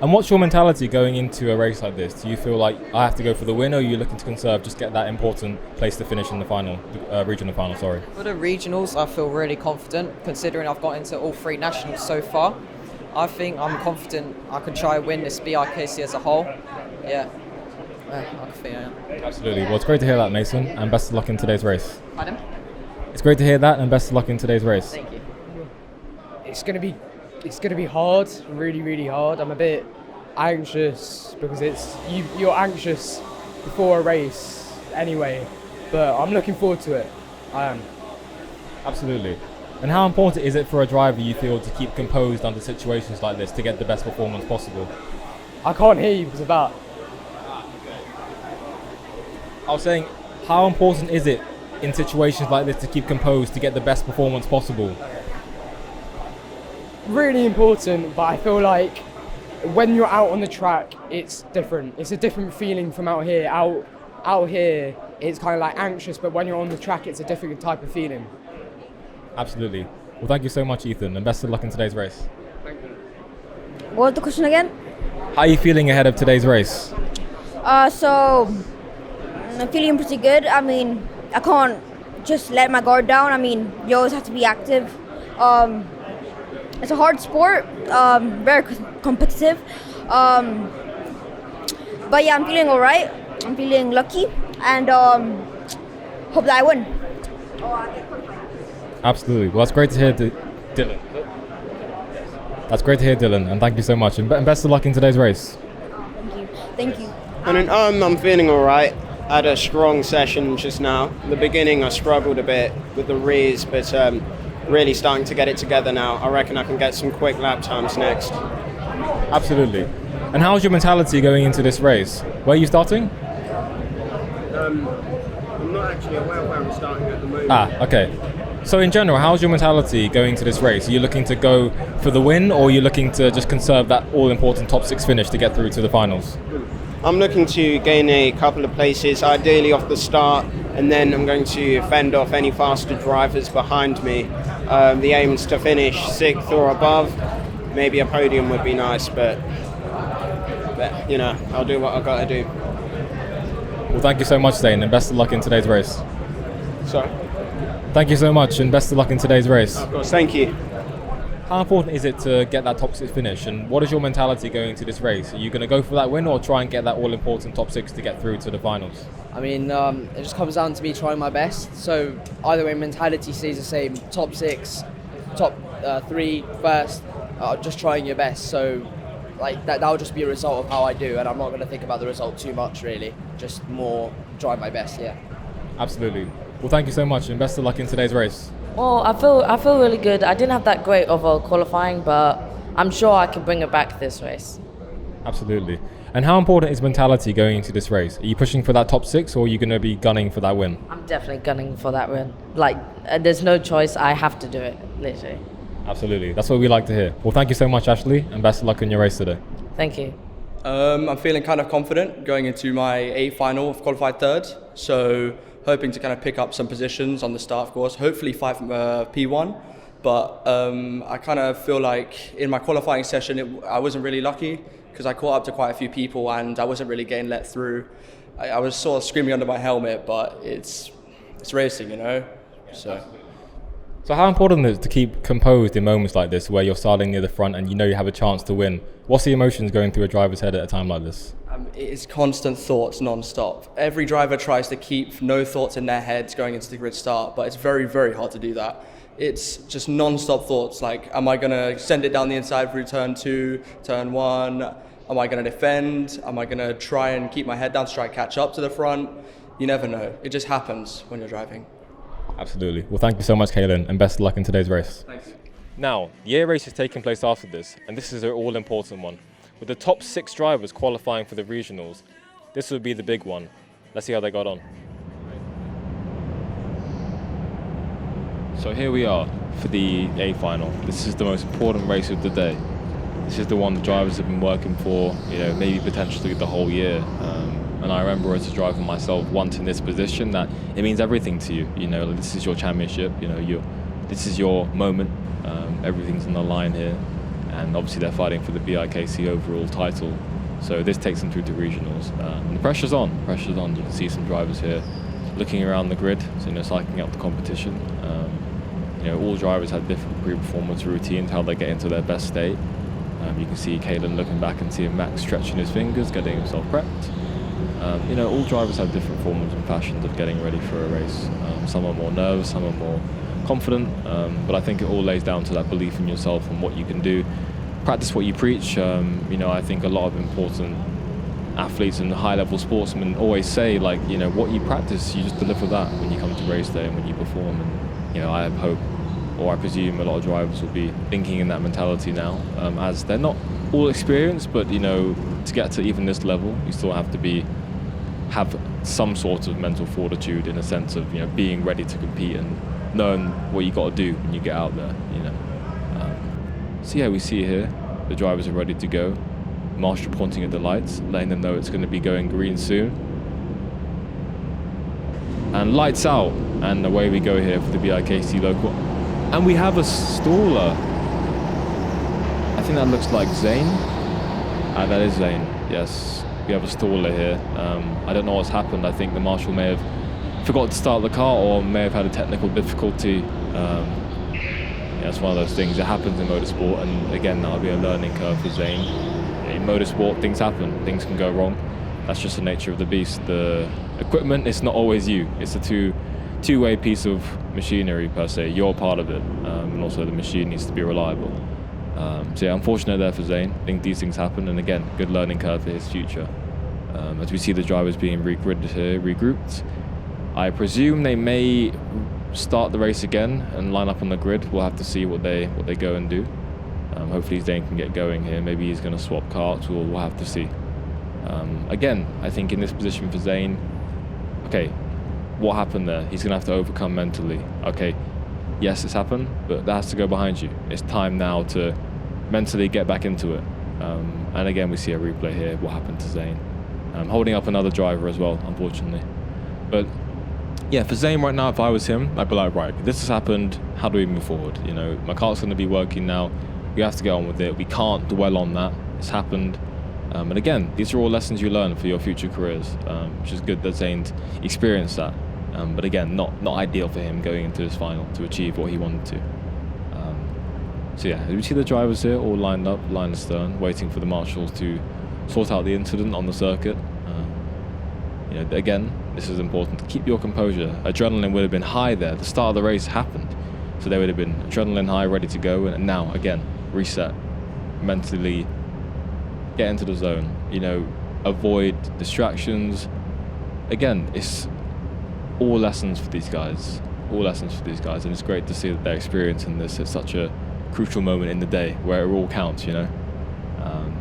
And what's your mentality going into a race like this? Do you feel like I have to go for the win, or are you looking to conserve, just get that important place to finish in the final, regional final, sorry? For the regionals, I feel really confident, considering I've got into all 3 nationals so far. I think I'm confident I can try and win this BIKC as a whole. Yeah. I think I am. Absolutely. Well, it's great to hear that, Mason, and best of luck in today's race. Pardon? It's great to hear that, and best of luck in today's race. Thank you. It's going to be hard, really, really hard. I'm a bit anxious because you're anxious before a race anyway, but I'm looking forward to it. I am. Absolutely. And how important is it for a driver, you feel, to keep composed under situations like this to get the best performance possible? I can't hear you because of that. I was saying, how important is it in situations like this to keep composed to get the best performance possible? Really important, but I feel like when you're out on the track, it's different. It's a different feeling from out here. Out here, it's kind of like anxious, but when you're on the track, it's a different type of feeling. Absolutely. Well, thank you so much, Ethan, and best of luck in today's race. Thank you. What was the question again? How are you feeling ahead of today's race? So I'm feeling pretty good. I mean, I can't just let my guard down. I mean, you always have to be active. It's a hard sport, very competitive. But yeah, I'm feeling all right. I'm feeling lucky and hope that I win. Absolutely. Well, that's great to hear, Dylan. That's great to hear, Dylan, and thank you so much. And best of luck in today's race. Thank you. And I'm feeling all right. I had a strong session just now. In the beginning, I struggled a bit with the rears, but really starting to get it together now. I reckon I can get some quick lap times next. Absolutely. And how's your mentality going into this race? Where are you starting? I'm not actually aware where I'm starting at the moment. Okay. So in general, how's your mentality going to this race? Are you looking to go for the win, or are you looking to just conserve that all-important top 6 finish to get through to the finals? I'm looking to gain a couple of places, ideally off the start, and then I'm going to fend off any faster drivers behind me. The aim is to finish 6th or above. Maybe a podium would be nice, but you know, I'll do what I've got to do. Well, thank you so much, Zane, and best of luck in today's race. Sorry? Thank you so much, and best of luck in today's race. Of course, thank you. How important is it to get that top 6 finish, and what is your mentality going into this race? Are you going to go for that win or try and get that all-important top 6 to get through to the finals? I mean, it just comes down to me trying my best. So either way, mentality stays the same. Top 6, top 3, first, just trying your best. So like that'll just be a result of how I do, and I'm not going to think about the result too much, really. Just more try my best, yeah. Absolutely. Well, thank you so much, and best of luck in today's race. Well, I feel really good. I didn't have that great of a qualifying, but I'm sure I can bring it back this race. Absolutely. And how important is mentality going into this race? Are you pushing for that top 6, or are you going to be gunning for that win? I'm definitely gunning for that win. Like, there's no choice. I have to do it, literally. Absolutely. That's what we like to hear. Well, thank you so much, Ashley, and best of luck in your race today. Thank you. I'm feeling kind of confident going into my A final. I've qualified 3rd, so hoping to kind of pick up some positions on the start, of course, hopefully P1, but I kind of feel like in my qualifying session I wasn't really lucky because I caught up to quite a few people and I wasn't really getting let through. I was sort of screaming under my helmet, but it's racing, you know. So how important is it to keep composed in moments like this where you're starting near the front and you know you have a chance to win? What's the emotions going through a driver's head at a time like this? It's constant thoughts non-stop. Every driver tries to keep no thoughts in their heads going into the grid start, but it's very, very hard to do that. It's just non-stop thoughts like, am I going to send it down the inside through turn 2, turn 1? Am I going to defend? Am I going to try and keep my head down to try and catch up to the front? You never know. It just happens when you're driving. Absolutely. Well, thank you so much, Kaylin, and best of luck in today's race. Thanks. Now, the A race is taking place after this, and this is an all-important one. With the top 6 drivers qualifying for the regionals, this would be the big one. Let's see how they got on. So here we are for the A final. This is the most important race of the day. This is the one the drivers have been working for, maybe potentially the whole year. And I remember as a driver myself, once in this position, that it means everything to you. This is your championship. This is your moment. Everything's on the line here. And obviously they're fighting for the BIKC overall title. So this takes them through to regionals. And the pressure's on. You can see some drivers here looking around the grid, so psyching up the competition. All drivers have different pre-performance routines, how they get into their best state. You can see Caelan looking back and seeing Max stretching his fingers, getting himself prepped. All drivers have different forms and fashions of getting ready for a race. Some are more nervous, some are more confident, but I think it all lays down to that belief in yourself and what you can do. Practice what you preach. I think a lot of important athletes and high-level sportsmen always say, what you practice, you just deliver that when you come to race day and when you perform. And I hope, or I presume, a lot of drivers will be thinking in that mentality now, as they're not all experienced, but to get to even this level, you still have to have some sort of mental fortitude, in a sense of being ready to compete and knowing what you got to do when you get out there. So yeah, we see here the drivers are ready to go. Marshall pointing at the lights, letting them know it's going to be going green soon. And lights out, and away we go here for the BIKC local. And we have a staller. I think that looks like Zane. That is Zane, yes. We have a staller here. I don't know what's happened. I think the marshal may have forgot to start the car or may have had a technical difficulty. It's one of those things that happens in motorsport, and again, that'll be a learning curve for Zane. In motorsport, things happen, things can go wrong. that's just the nature of the beast. The equipment is not always you. It's a two-way piece of machinery per se. You're part of it, and also the machine needs to be reliable. So yeah, unfortunate there for Zane. I think these things happen, and again, good learning curve for his future. As we see the drivers being regridded here, regrouped, I presume they may start the race again and line up on the grid. We'll have to see what they go and do. Hopefully Zane can get going here. Maybe he's going to swap karts. We'll have to see. Again, I think in this position for Zane, okay, what happened there? He's going to have to overcome mentally. Okay, yes, it's happened, but that has to go behind you. It's time now to mentally get back into it. And again, we see a replay here, what happened to Zane. Holding up another driver as well, unfortunately. But yeah, for Zane right now, if I was him, I'd be like, right, this has happened, how do we move forward? You know, my kart's going to be working now. We have to get on with it. We can't dwell on that. It's happened. And again, these are all lessons you learn for your future careers, which is good that Zane's experienced that. But again, not ideal for him going into this final to achieve what he wanted to. So yeah, we see the drivers here all lined up, line astern, waiting for the marshals to sort out the incident on the circuit. You know, again, this is important to keep your composure. Adrenaline would have been high there. The start of the race happened, so they would have been adrenaline high, ready to go. And now, again, reset, mentally, get into the zone. You know, avoid distractions. Again, it's all lessons for these guys. All lessons for these guys, and it's great to see that they're experiencing this at such a crucial moment in the day where it all counts. You know,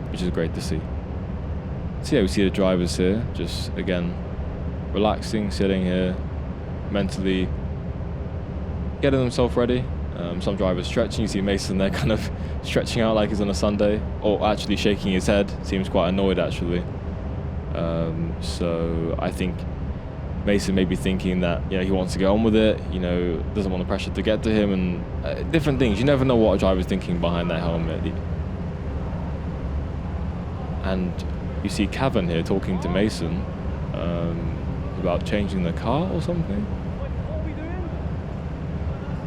which is great to see. So yeah, we see the drivers here, just again, relaxing, sitting here, mentally getting themselves ready. Some drivers stretching. You see Mason there kind of stretching out like he's on a Sunday, or actually shaking his head. Seems quite annoyed actually. So I think Mason may be thinking that, you know, he wants to go on with it, you know, doesn't want the pressure to get to him, and different things. You never know what a driver's thinking behind that helmet. And you see Cavan here talking to Mason about changing the car or something.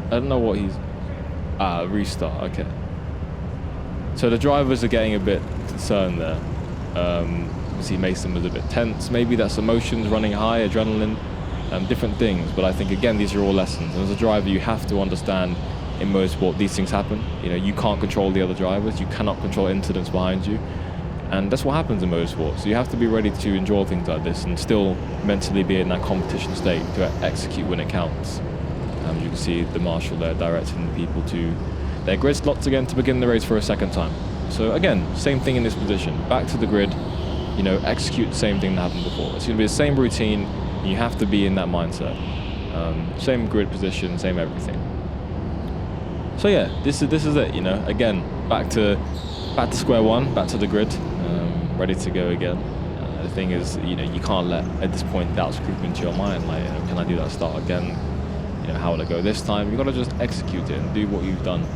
I don't know what he's... restart, okay. So the drivers are getting a bit concerned there. You see Mason was a bit tense. Maybe that's emotions running high, adrenaline, different things. But I think, again, these are all lessons. And as a driver, you have to understand in motorsport these things happen. You know, you can't control the other drivers. You cannot control incidents behind you. And that's what happens in motorsport. So you have to be ready to enjoy things like this and still mentally be in that competition state to execute when it counts. You can see the marshal there directing the people to their grid slots again to begin the race for a second time. So again, same thing in this position. Back to the grid, you know, execute the same thing that happened before. It's going to be the same routine, and you have to be in that mindset. Same grid position, same everything. So yeah, this is it. You know, again, back to square one, back to the grid, ready to go again. The thing is, you know, you can't let at this point doubts creep into your mind. Like, you know, can I do that start again? You know, how will it go this time? You've got to just execute it and do what you've done,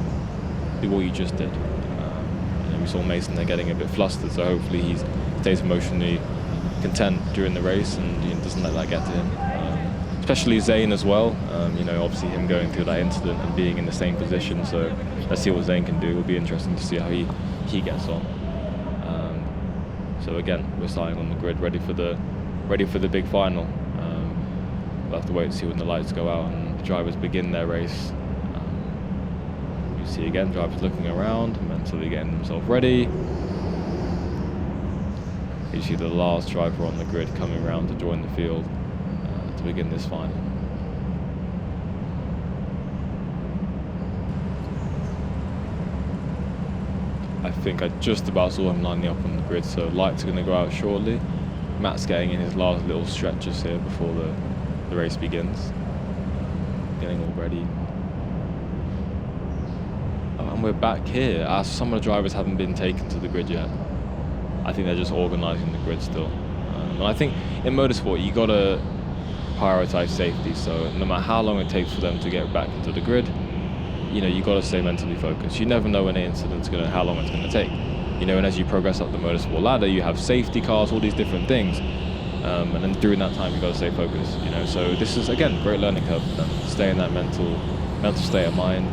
do what you just did. You know, we saw Mason there getting a bit flustered, so hopefully he stays emotionally content during the race and, you know, doesn't let that get to him. Especially Zane as well. You know, obviously him going through that incident and being in the same position. So let's see what Zane can do. It'll be interesting to see how he gets on. So again, we're starting on the grid, ready for the big final. We'll have to wait and see when the lights go out and the drivers begin their race. You see again, drivers looking around, mentally getting themselves ready. You see the last driver on the grid coming around to join the field to begin this final. I think I just about saw him lining up on the grid, so lights are going to go out shortly. Matt's getting in his last little stretches here before the race begins. Getting all ready. And we're back here, as some of the drivers haven't been taken to the grid yet. I think they're just organising the grid still. And I think in motorsport, you got to prioritise safety, so no matter how long it takes for them to get back into the grid, you know, you got to stay mentally focused. You never know when an incident's how long it's going to take. You know, and as you progress up the motorsport ladder, you have safety cars, all these different things. And then during that time, you've got to stay focused, you know. So this is, again, great learning curve for them. Stay in that mental state of mind.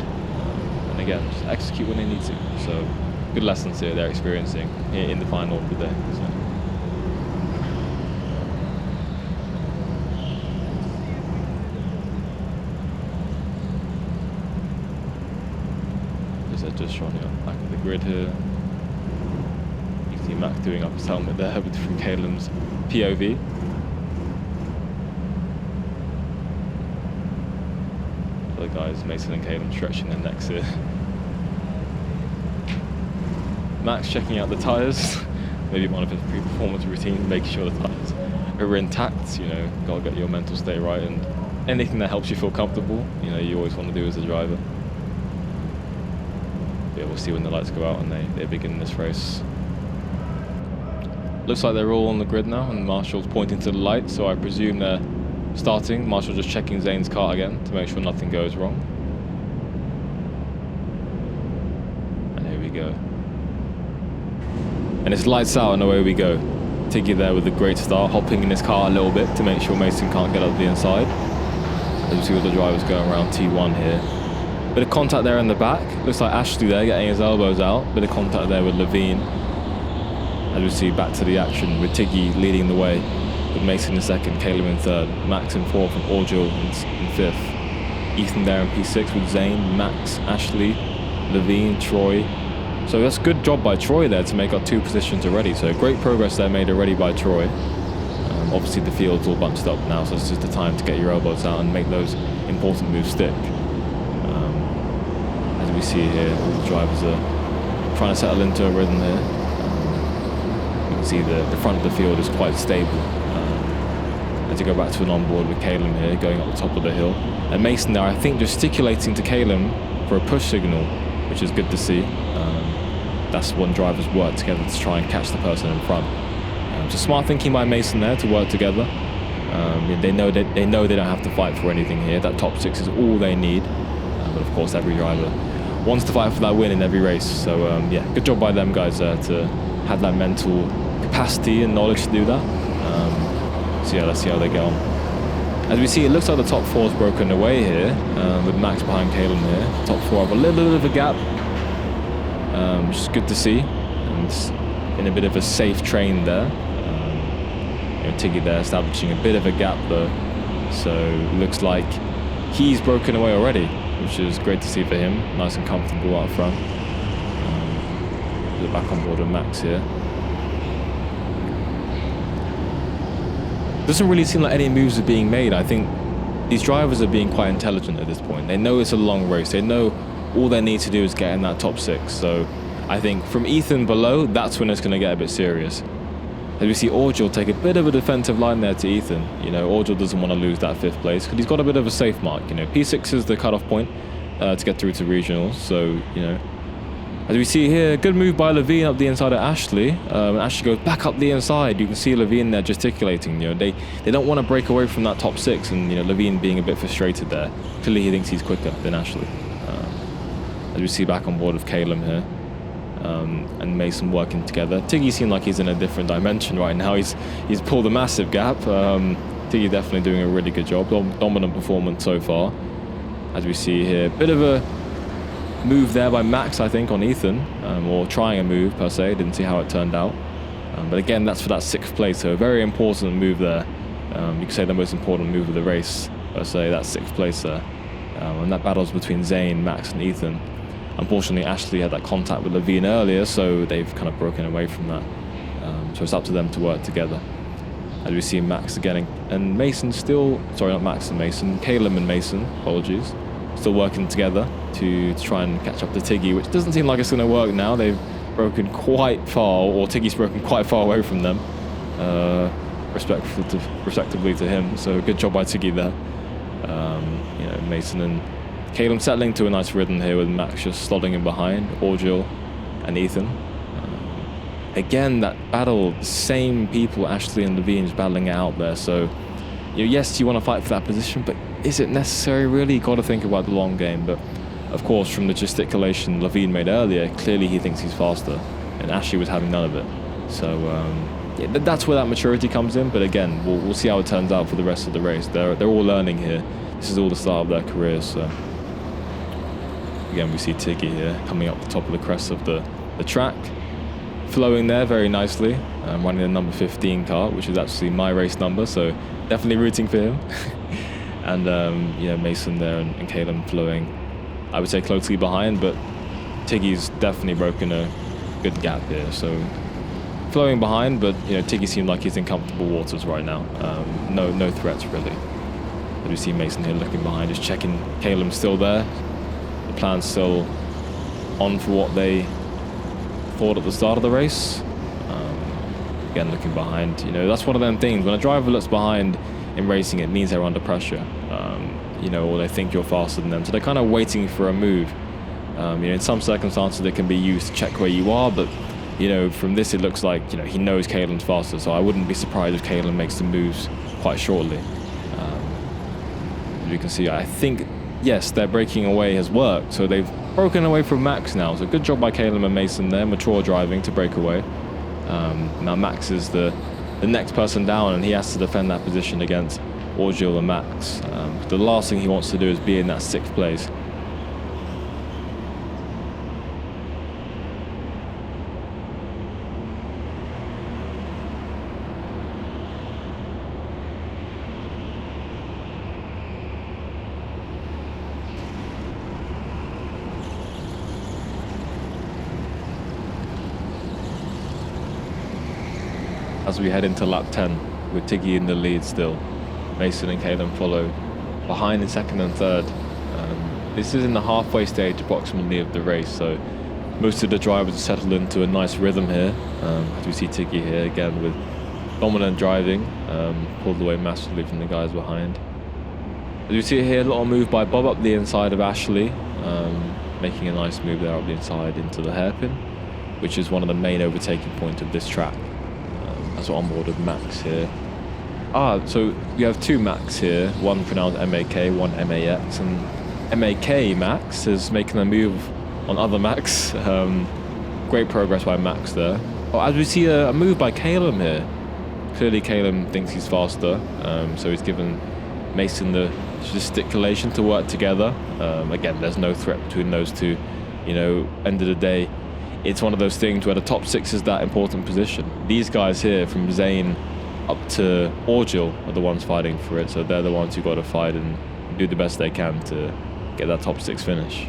And again, just execute when they need to. So good lessons here they're experiencing in the final of the day. So. just running up back of the grid here. You see Max doing up his helmet there from Caelim's POV. The guys, Mason and Caelim, stretching their necks here. Max checking out the tyres, maybe one of his pre-performance routines, making sure the tyres are intact. You know, gotta get your mental state right, and anything that helps you feel comfortable, you know, you always want to do as a driver. Yeah, we'll see when the lights go out and they begin this race. Looks like they're all on the grid now, and Marshall's pointing to the light, so I presume they're starting. Marshall just checking Zane's car again to make sure nothing goes wrong. And here we go. And it's lights out and away we go. Tyggi there with a great start, hopping in his car a little bit to make sure Mason can't get up the inside. As you see all the drivers going around T1 here. Bit of contact there in the back. Looks like Ashley there getting his elbows out. Bit of contact there with Levine. As we see back to the action with Tyggi leading the way, with Mason in second, Caelim in third, Max in fourth, and Orgel in fifth. Ethan there in P6 with Zane, Max, Ashley, Levine, Troy. So that's a good job by Troy there to make our 2 positions already. So great progress there made already by Troy. Obviously the field's all bunched up now, so it's just the time to get your elbows out and make those important moves stick. As we see here, all the drivers are trying to settle into a rhythm here. You can see the front of the field is quite stable. As you go back to an onboard with Caelim here, going up the top of the hill. And Mason there, I think, gesticulating to Caelim for a push signal, which is good to see. That's when drivers work together to try and catch the person in front. So smart thinking by Mason there to work together. They know they don't have to fight for anything here. That top 6 is all they need. But of course, every driver wants to fight for that win in every race. So yeah, good job by them guys to have that mental capacity and knowledge to do that. So yeah, let's see how they get on. As we see, it looks like the top 4 is broken away here, with Max behind Caelim here. Top 4 have a little bit of a gap, which is good to see, and in a bit of a safe train there. Tyggi there establishing a bit of a gap though, so looks like he's broken away already, which is great to see for him. Nice and comfortable out front. We're back on board with Max here. Doesn't really seem like any moves are being made. I think these drivers are being quite intelligent at this point. They know it's a long race. They know all they need to do is get in that top 6. So I think from Ethan below, that's when it's going to get a bit serious. As we see Orgel take a bit of a defensive line there to Ethan. You know, Orgel doesn't want to lose that 5th place because he's got a bit of a safe mark. You know, P6 is the cutoff point to get through to regionals. So, you know, as we see here, good move by Levine up the inside of Ashley. Ashley goes back up the inside. You can see Levine there gesticulating. You know, they don't want to break away from that top 6, and you know, Levine being a bit frustrated there. Clearly, he thinks he's quicker than Ashley. As we see back on board with Caelim here. And Mason working together. Tyggi seems like he's in a different dimension right now. He's pulled a massive gap. Tyggi definitely doing a really good job. Dominant performance so far. As we see here, bit of a move there by Max, I think, on Ethan, or trying a move per se. Didn't see how it turned out. But again, that's for that 6th place, so a very important move there. You could say the most important move of the race per se, that 6th place there. And that battle's between Zane, Max, and Ethan. Unfortunately, Ashley had that contact with Levine earlier, so they've kind of broken away from that. So it's up to them to work together. As we see Max again, and Mason still, sorry, not Max and Mason, Caelim and Mason, apologies, still working together to try and catch up to Tyggi, which doesn't seem like it's going to work now. They've broken quite far, or Tiggy's broken quite far away from them, respectively to him. So good job by Tyggi there. You know, Mason and Caelim settling to a nice rhythm here with Max just slotting in behind, Orgel and Ethan. Again, that battle, same people, Ashley and Levine, just battling it out there. So, you know, yes, you want to fight for that position, but is it necessary really? You've got to think about the long game. But of course, from the gesticulation Levine made earlier, clearly he thinks he's faster, and Ashley was having none of it. So yeah, that's where that maturity comes in. But again, we'll see how it turns out for the rest of the race. They're all learning here. This is all the start of their careers. So again, we see Tyggi here coming up the top of the crest of the track, flowing there very nicely, running the number 15 car, which is actually my race number, so definitely rooting for him. And yeah, Mason there and Caelim flowing, I would say, closely behind, but Tyggi's definitely broken a good gap here. So flowing behind, but Tyggi seemed like he's in comfortable waters right now. No threats really. But we see Mason here looking behind, just checking Caleb's still there. The plan's still on for what they thought at the start of the race. Again, looking behind, that's one of them things. When a driver looks behind in racing, it means they're under pressure, or they think you're faster than them. So they're kind of waiting for a move. In some circumstances, they can be used to check where you are, but from this, it looks like he knows Caelan's faster. So I wouldn't be surprised if Caelan makes the moves quite shortly. As you can see, I think yes, their breaking away has worked. So they've broken away from Max now. So good job by Caelan and Mason there, mature driving to break away. Now Max is the next person down, and he has to defend that position against Orgil and Max. The last thing he wants to do is be in that 6th place. As we head into lap 10, with Tyggi in the lead still. Mason and Caelan follow behind in 2nd and 3rd. This is in the halfway stage approximately of the race, so most of the drivers have settled into a nice rhythm here. As we see Tyggi here again with dominant driving, pulled away massively from the guys behind. As you see here, a little move by Bob up the inside of Ashley, making a nice move there up the inside into the hairpin, which is one of the main overtaking points of this track. That's what onboarded Max here. So you have 2 Max here, one pronounced M-A-K, one M-A-X, and M-A-K Max is making a move on other Max. Great progress by Max there. As we see a move by Caelan here. Clearly Caelan thinks he's faster, so he's given Mason the gesticulation to work together. Again, there's no threat between those two. End of the day, it's one of those things where the top 6 is that important position. These guys here, from Zane up to Orgil, are the ones fighting for it, so they're the ones who got to fight and do the best they can to get that top 6 finish.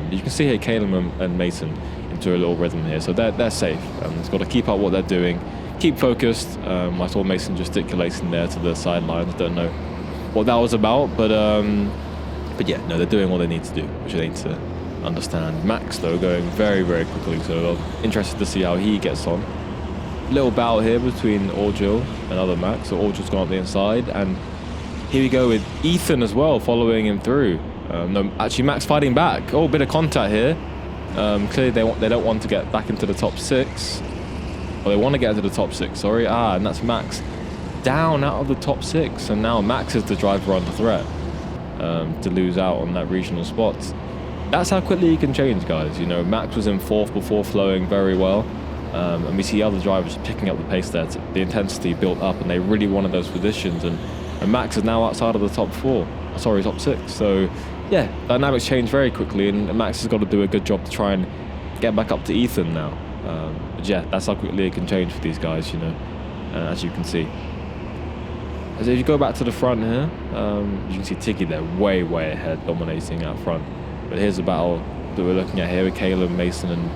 You can see here Caelan and Mason into a little rhythm here, so they're safe. It's got to keep up what they're doing, keep focused. I saw Mason gesticulating there to the sidelines. Don't know what that was about, but yeah, no, they're doing what they need to do, which they need to understand. Max though going very, very quickly, so I'm interested to see how he gets on. Little battle here between Orgil and other Max. So Orgil's gone up the inside, and here we go with Ethan as well following him through. No, actually Max fighting back. Oh, bit of contact here. Clearly they don't want to get back into the top 6. Or they want to get into the top 6, sorry. And that's Max down out of the top 6, and now Max is the driver under threat to lose out on that regional spot. That's how quickly you can change, guys. Max was in 4th before, flowing very well. And we see other drivers picking up the pace there. The intensity built up, and they really wanted those positions. And Max is now outside of the top 6. So, yeah, dynamics change very quickly, and Max has got to do a good job to try and get back up to Ethan now. But yeah, that's how quickly it can change for these guys, as you can see. As if you go back to the front here, you can see Tyggi there way, way ahead, dominating out front. But here's the battle that we're looking at here with Caelan, Mason, and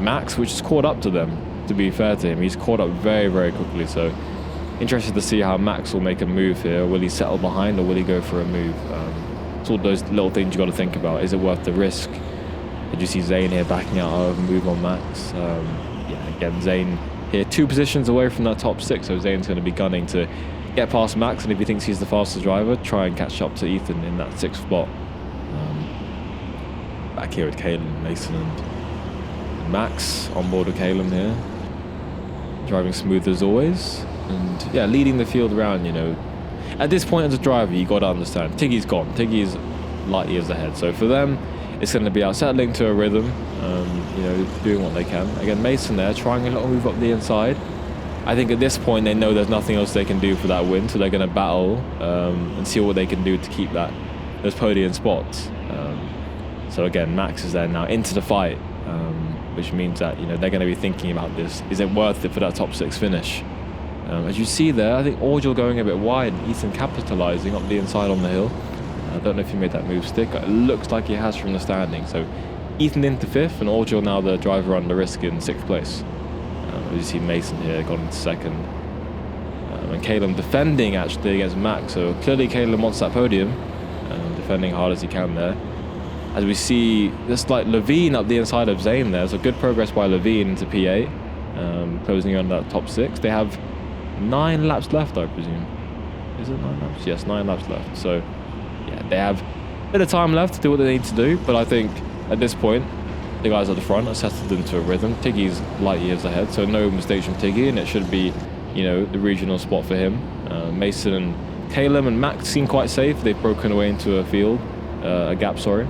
Max, which has caught up to them, to be fair to him. He's caught up very, very quickly, so interested to see how Max will make a move here. Will he settle behind, or will he go for a move? It's all those little things you got to think about. Is it worth the risk? Did you see Zane here backing out of a move on Max? Yeah, again, Zane here 2 positions away from that top 6, so Zane's going to be gunning to get past Max, and if he thinks he's the fastest driver, try and catch up to Ethan in that 6th spot. Back here with Caelan, Mason, and Max on board with Caelan here, driving smooth as always, and yeah, leading the field around. At this point as a driver, you got to understand Tyggi's gone. Tyggi's light years ahead, so for them it's going to be out settling to a rhythm, doing what they can. Again, Mason there trying a little move up the inside. I think at this point they know there's nothing else they can do for that win, so they're going to battle and see what they can do to keep those podium spots. So again, Max is there now into the fight, which means that they're going to be thinking about this. Is it worth it for that top 6 finish? As you see there, I think Orgil going a bit wide, and Ethan capitalising up the inside on the hill. I don't know if he made that move stick. It looks like he has from the standing. So Ethan into 5th, and Orgel now the driver under risk in 6th place. As you see Mason here gone into 2nd. And Caleb defending actually against Max, so clearly Caleb wants that podium, defending hard as he can there. As we see, just like Levine up the inside of Zane there, so good progress by Levine into P8, closing on that top 6. They have 9 laps left, I presume. Is it 9 laps? Yes, 9 laps left. So, yeah, they have a bit of time left to do what they need to do, but I think at this point, the guys at the front are settled into a rhythm. Tyggi's light years ahead, so no mistakes from Tyggi, and it should be, you know, the regional spot for him. Mason and Caleb and Max seem quite safe. They've broken away into a field, a gap, sorry.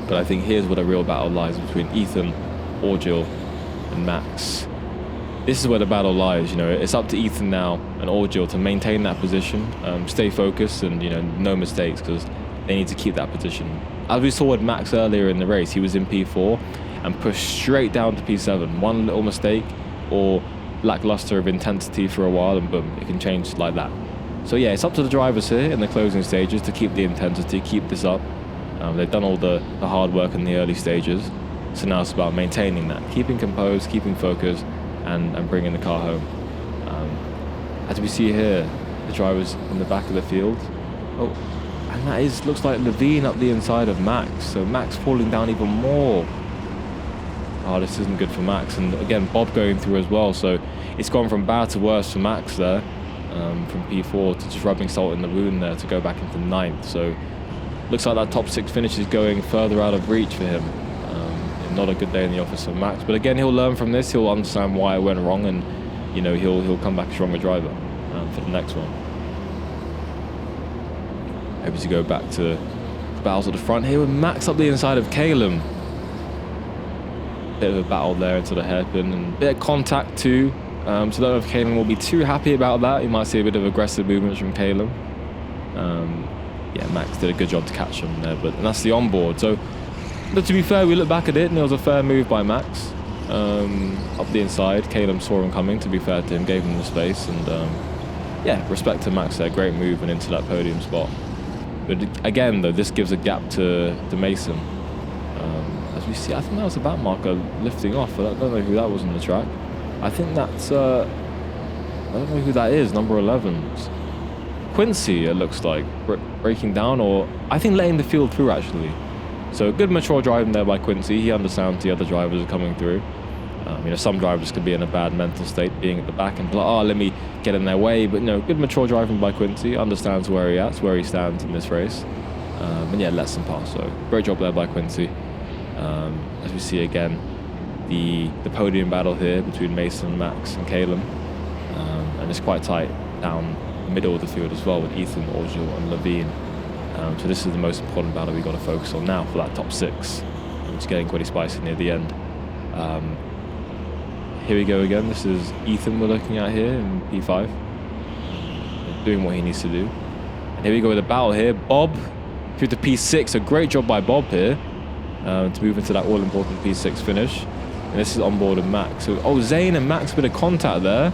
But I think here's where the real battle lies between Ethan, Orgel, and Max. This is where the battle lies. You know, it's up to Ethan now and Orgel to maintain that position, stay focused, and you know, no mistakes, because they need to keep that position. As we saw with Max earlier in the race, he was in P4 and pushed straight down to P7. One little mistake or lackluster of intensity for a while, and boom, it can change like that. So yeah, it's up to the drivers here in the closing stages to keep the intensity, keep this up. They've done all the hard work in the early stages, so now it's about maintaining that, keeping composed, keeping focused, and bringing the car home. As we see here, the drivers in the back of the field. Oh, and that looks like Levine up the inside of Max, so Max falling down even more. Oh, this isn't good for Max, and again, Bob going through as well, so it's gone from bad to worse for Max there, from P4 to just rubbing salt in the wound there to go back into 9th, so looks like that top 6 finish is going further out of reach for him. Not a good day in the office for Max, but again, he'll learn from this, he'll understand why it went wrong, and you know, he'll come back a stronger driver for the next one. Able to go back to battles at the front here with Max up the inside of Caleb. Bit of a battle there into the hairpin, and a bit of contact too, so I don't know if Caleb will be too happy about that. You might see a bit of aggressive movements from Caleb. Yeah, Max did a good job to catch him there, and that's the onboard. So, but to be fair, we look back at it and it was a fair move by Max. Up the inside, Caleb saw him coming, to be fair to him, gave him the space, and yeah, respect to Max there, great move and into that podium spot. But again though, this gives a gap to Mason. As we see, I think that was a back marker lifting off, but I don't know who that was on the track. I think that's, I don't know who that is, number 11. Quincy, it looks like, breaking down, or I think letting the field through actually. So good mature driving there by Quincy. He understands the other drivers are coming through. You know, some drivers could be in a bad mental state, being at the back and be like, oh, let me get in their way. But no, good mature driving by Quincy. Understands where he stands in this race, and yeah, lets them pass. So great job there by Quincy. As we see again, the podium battle here between Mason, Max, and Caleb, and it's quite tight down the middle of the field as well with Ethan, Orgel, and Levine. So this is the most important battle we've got to focus on now for that top 6, which is getting pretty spicy near the end. Here we go again. This is Ethan we're looking at here in P5, doing what he needs to do. And here we go with a battle here. Bob through to P6. A great job by Bob here to move into that all-important P6 finish. And this is on board of Max. So, oh, Zane and Max, bit of contact there.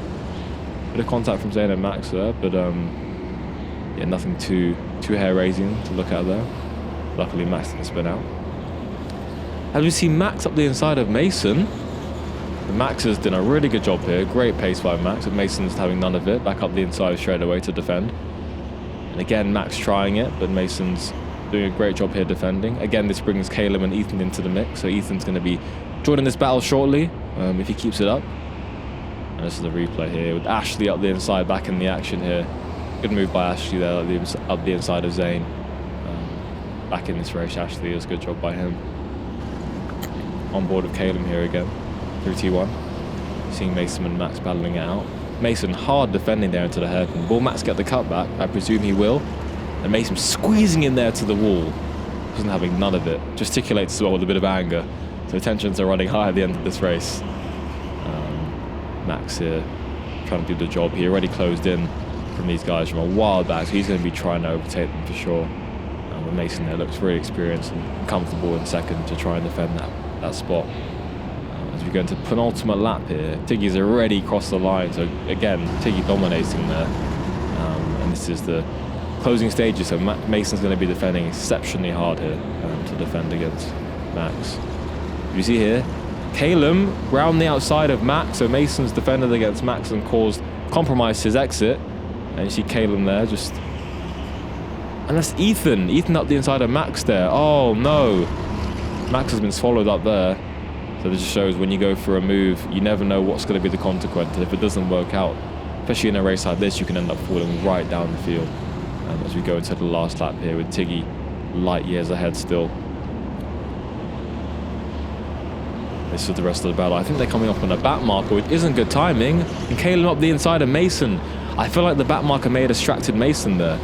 Bit of contact from Zane and Max there, but yeah, nothing too hair-raising to look at there. Luckily, Max didn't spin out. As we see Max up the inside of Mason. Max has done a really good job here. Great pace by Max, but Mason's having none of it. Back up the inside straight away to defend. And again, Max trying it, but Mason's doing a great job here defending. Again, this brings Caleb and Ethan into the mix, so Ethan's going to be joining this battle shortly if he keeps it up. And this is the replay here with Ashley up the inside, back in the action here. Good move by Ashley there up the inside of Zane. Back in this race, Ashley is a good job by him. On board with Caleb here again through T1. Seeing Mason and Max battling it out. Mason hard defending there into the hairpin. Will Max get the cutback? I presume he will. And Mason squeezing in there to the wall. Wasn't having none of it. Gesticulates as well with a bit of anger. So tensions are running high at the end of this race. Max here trying to do the job. He already closed in from these guys from a while back, so he's going to be trying to overtake them for sure. But Mason there looks really experienced and comfortable in second to try and defend that spot. As we go into penultimate lap here, Tyggi's already crossed the line, so again, Tyggi dominating there. And this is the closing stages, so Mason's going to be defending exceptionally hard here to defend against Max. You see here, Calum round the outside of Max, so Mason's defended against Max and compromised his exit. And you see Calum there just... And that's Ethan. Ethan up the inside of Max there. Oh no. Max has been swallowed up there. So this just shows when you go for a move, you never know what's going to be the consequence. And if it doesn't work out, especially in a race like this, you can end up falling right down the field. As we go into the last lap here with Tyggi light years ahead still. This is the rest of the battle. I think they're coming up on a back marker, which isn't good timing. And Calum up the inside of Mason. I feel like the back marker may have distracted Mason there.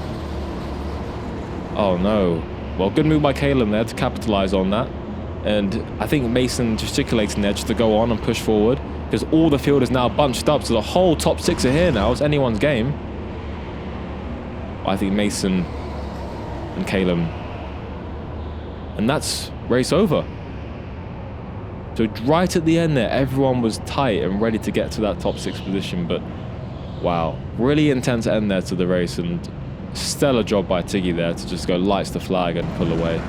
Oh no. Well, good move by Calum there to capitalize on that. And I think Mason gesticulating there just to go on and push forward, because all the field is now bunched up, so the whole top 6 are here now. It's anyone's game. I think Mason and Calum. And that's race over. So right at the end there, everyone was tight and ready to get to that top 6 position, but wow, really intense end there to the race, and stellar job by Tyggi there to just go lights the flag and pull away.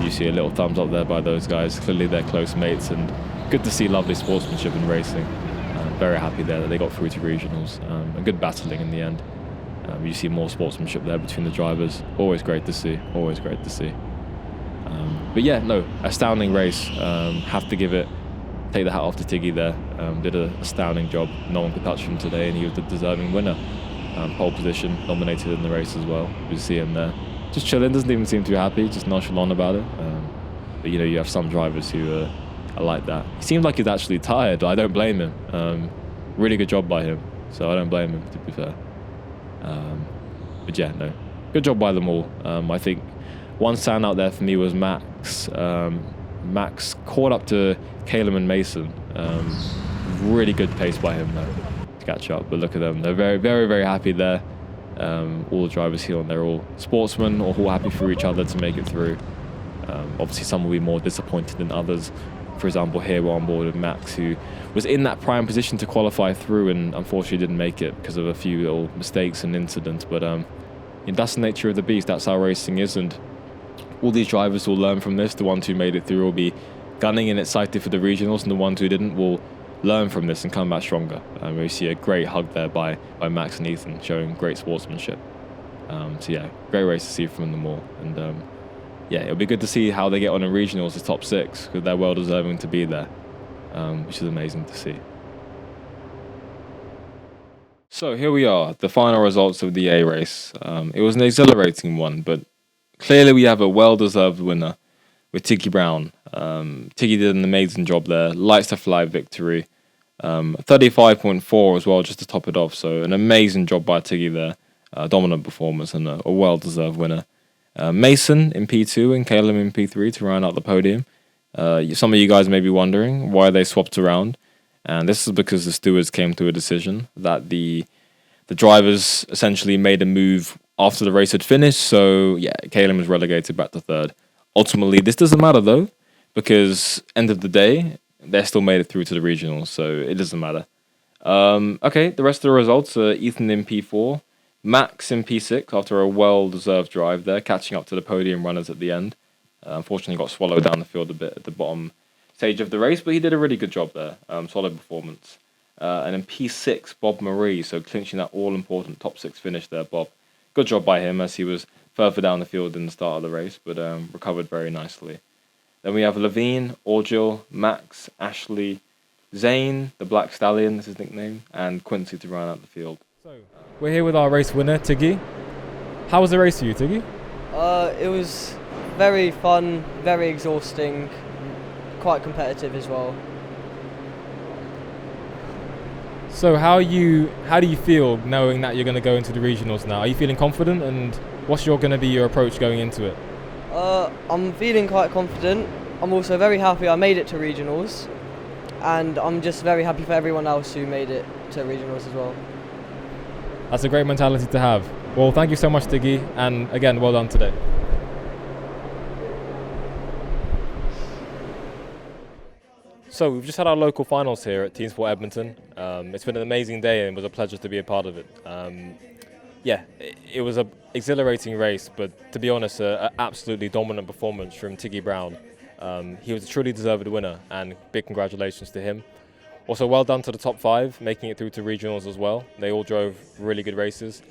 You see a little thumbs up there by those guys. Clearly they're close mates, and good to see lovely sportsmanship in racing. Very happy there that they got through to regionals, and good battling in the end. You see more sportsmanship there between the drivers. Always great to see, always great to see. But yeah, no, astounding race. Have to take the hat off to Tyggi there. Did an astounding job. No one could touch him today, and he was the deserving winner. Pole position, nominated in the race as well. You see him there, just chilling, doesn't even seem too happy, just nonchalant about it. But you know, you have some drivers who are like that. He seemed like he's actually tired. I don't blame him. Really good job by him, so I don't blame him, to be fair. But yeah, no, good job by them all. I think one standout there for me was Max. Max caught up to Calum and Mason. Really good pace by him though to catch up. But look at them; they're very, very, very happy there. All the drivers here, they're all sportsmen, all happy for each other to make it through. Obviously, some will be more disappointed than others. For example, here we're on board with Max, who was in that prime position to qualify through and unfortunately didn't make it because of a few little mistakes and incidents. But that's the nature of the beast. That's how racing is, and all these drivers will learn from this. The ones who made it through will be gunning and excited for the regionals, and the ones who didn't will learn from this and come back stronger. We see a great hug there by Max and Ethan, showing great sportsmanship. So yeah, great race to see from them all. And yeah, it'll be good to see how they get on in regionals as top 6, because they're well deserving to be there, which is amazing to see. So here we are, the final results of the A race. It was an exhilarating one, but clearly we have a well-deserved winner with Tyggi Brown. Tyggi did an amazing job there, lights the fly victory. 35.4 as well, just to top it off. So an amazing job by Tyggi there. Dominant performance and a well-deserved winner. Mason in P2 and Calum in P3 to round out the podium. Some of you guys may be wondering why they swapped around. And this is because the stewards came to a decision that the drivers essentially made a move after the race had finished. So yeah, Calum was relegated back to 3rd. Ultimately, this doesn't matter though, because end of the day, they still made it through to the regionals, so it doesn't matter. Okay, the rest of the results are Ethan in P4, Max in P6 after a well-deserved drive there, catching up to the podium runners at the end. Unfortunately, got swallowed down the field a bit at the bottom stage of the race, but he did a really good job there. Solid performance. And in P6, Bob Marie, so clinching that all-important top 6 finish there, Bob. Good job by him as he was further down the field in the start of the race, but recovered very nicely. Then we have Levine, Orgil, Max, Ashley, Zane, the Black Stallion, is his nickname, and Quincy to round out the field. So we're here with our race winner, Tyggi. How was the race for you, Tyggi? It was very fun, very exhausting, quite competitive as well. So how do you feel knowing that you're going to go into the regionals now? Are you feeling confident, and what's going to be your approach going into it? I'm feeling quite confident. I'm also very happy I made it to regionals, and I'm just very happy for everyone else who made it to regionals as well. That's a great mentality to have. Well, thank you so much, Tyggi, and again, well done today. So we've just had our local finals here at Teamsport Edmonton. It's been an amazing day and it was a pleasure to be a part of it. Yeah, it was an exhilarating race, but to be honest, an absolutely dominant performance from Tyggi Brown. He was a truly deserved winner, and big congratulations to him. Also, well done to the top 5, making it through to regionals as well. They all drove really good races.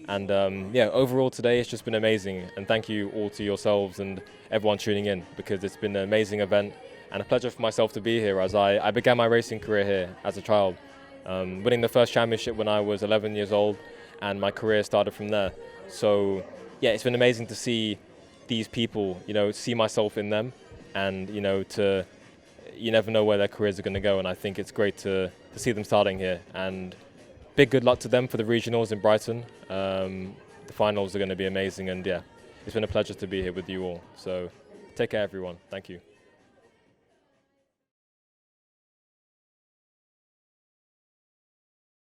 And yeah, overall today it's just been amazing. And thank you all to yourselves and everyone tuning in, because it's been an amazing event and a pleasure for myself to be here, as I began my racing career here as a child. Winning the first championship when I was 11 years old, and my career started from there. So yeah, it's been amazing to see these people, see myself in them, and you never know where their careers are going to go, and I think it's great to see them starting here. And big good luck to them for the regionals in Brighton. The finals are going to be amazing, and yeah, it's been a pleasure to be here with you all. So take care, everyone. Thank you.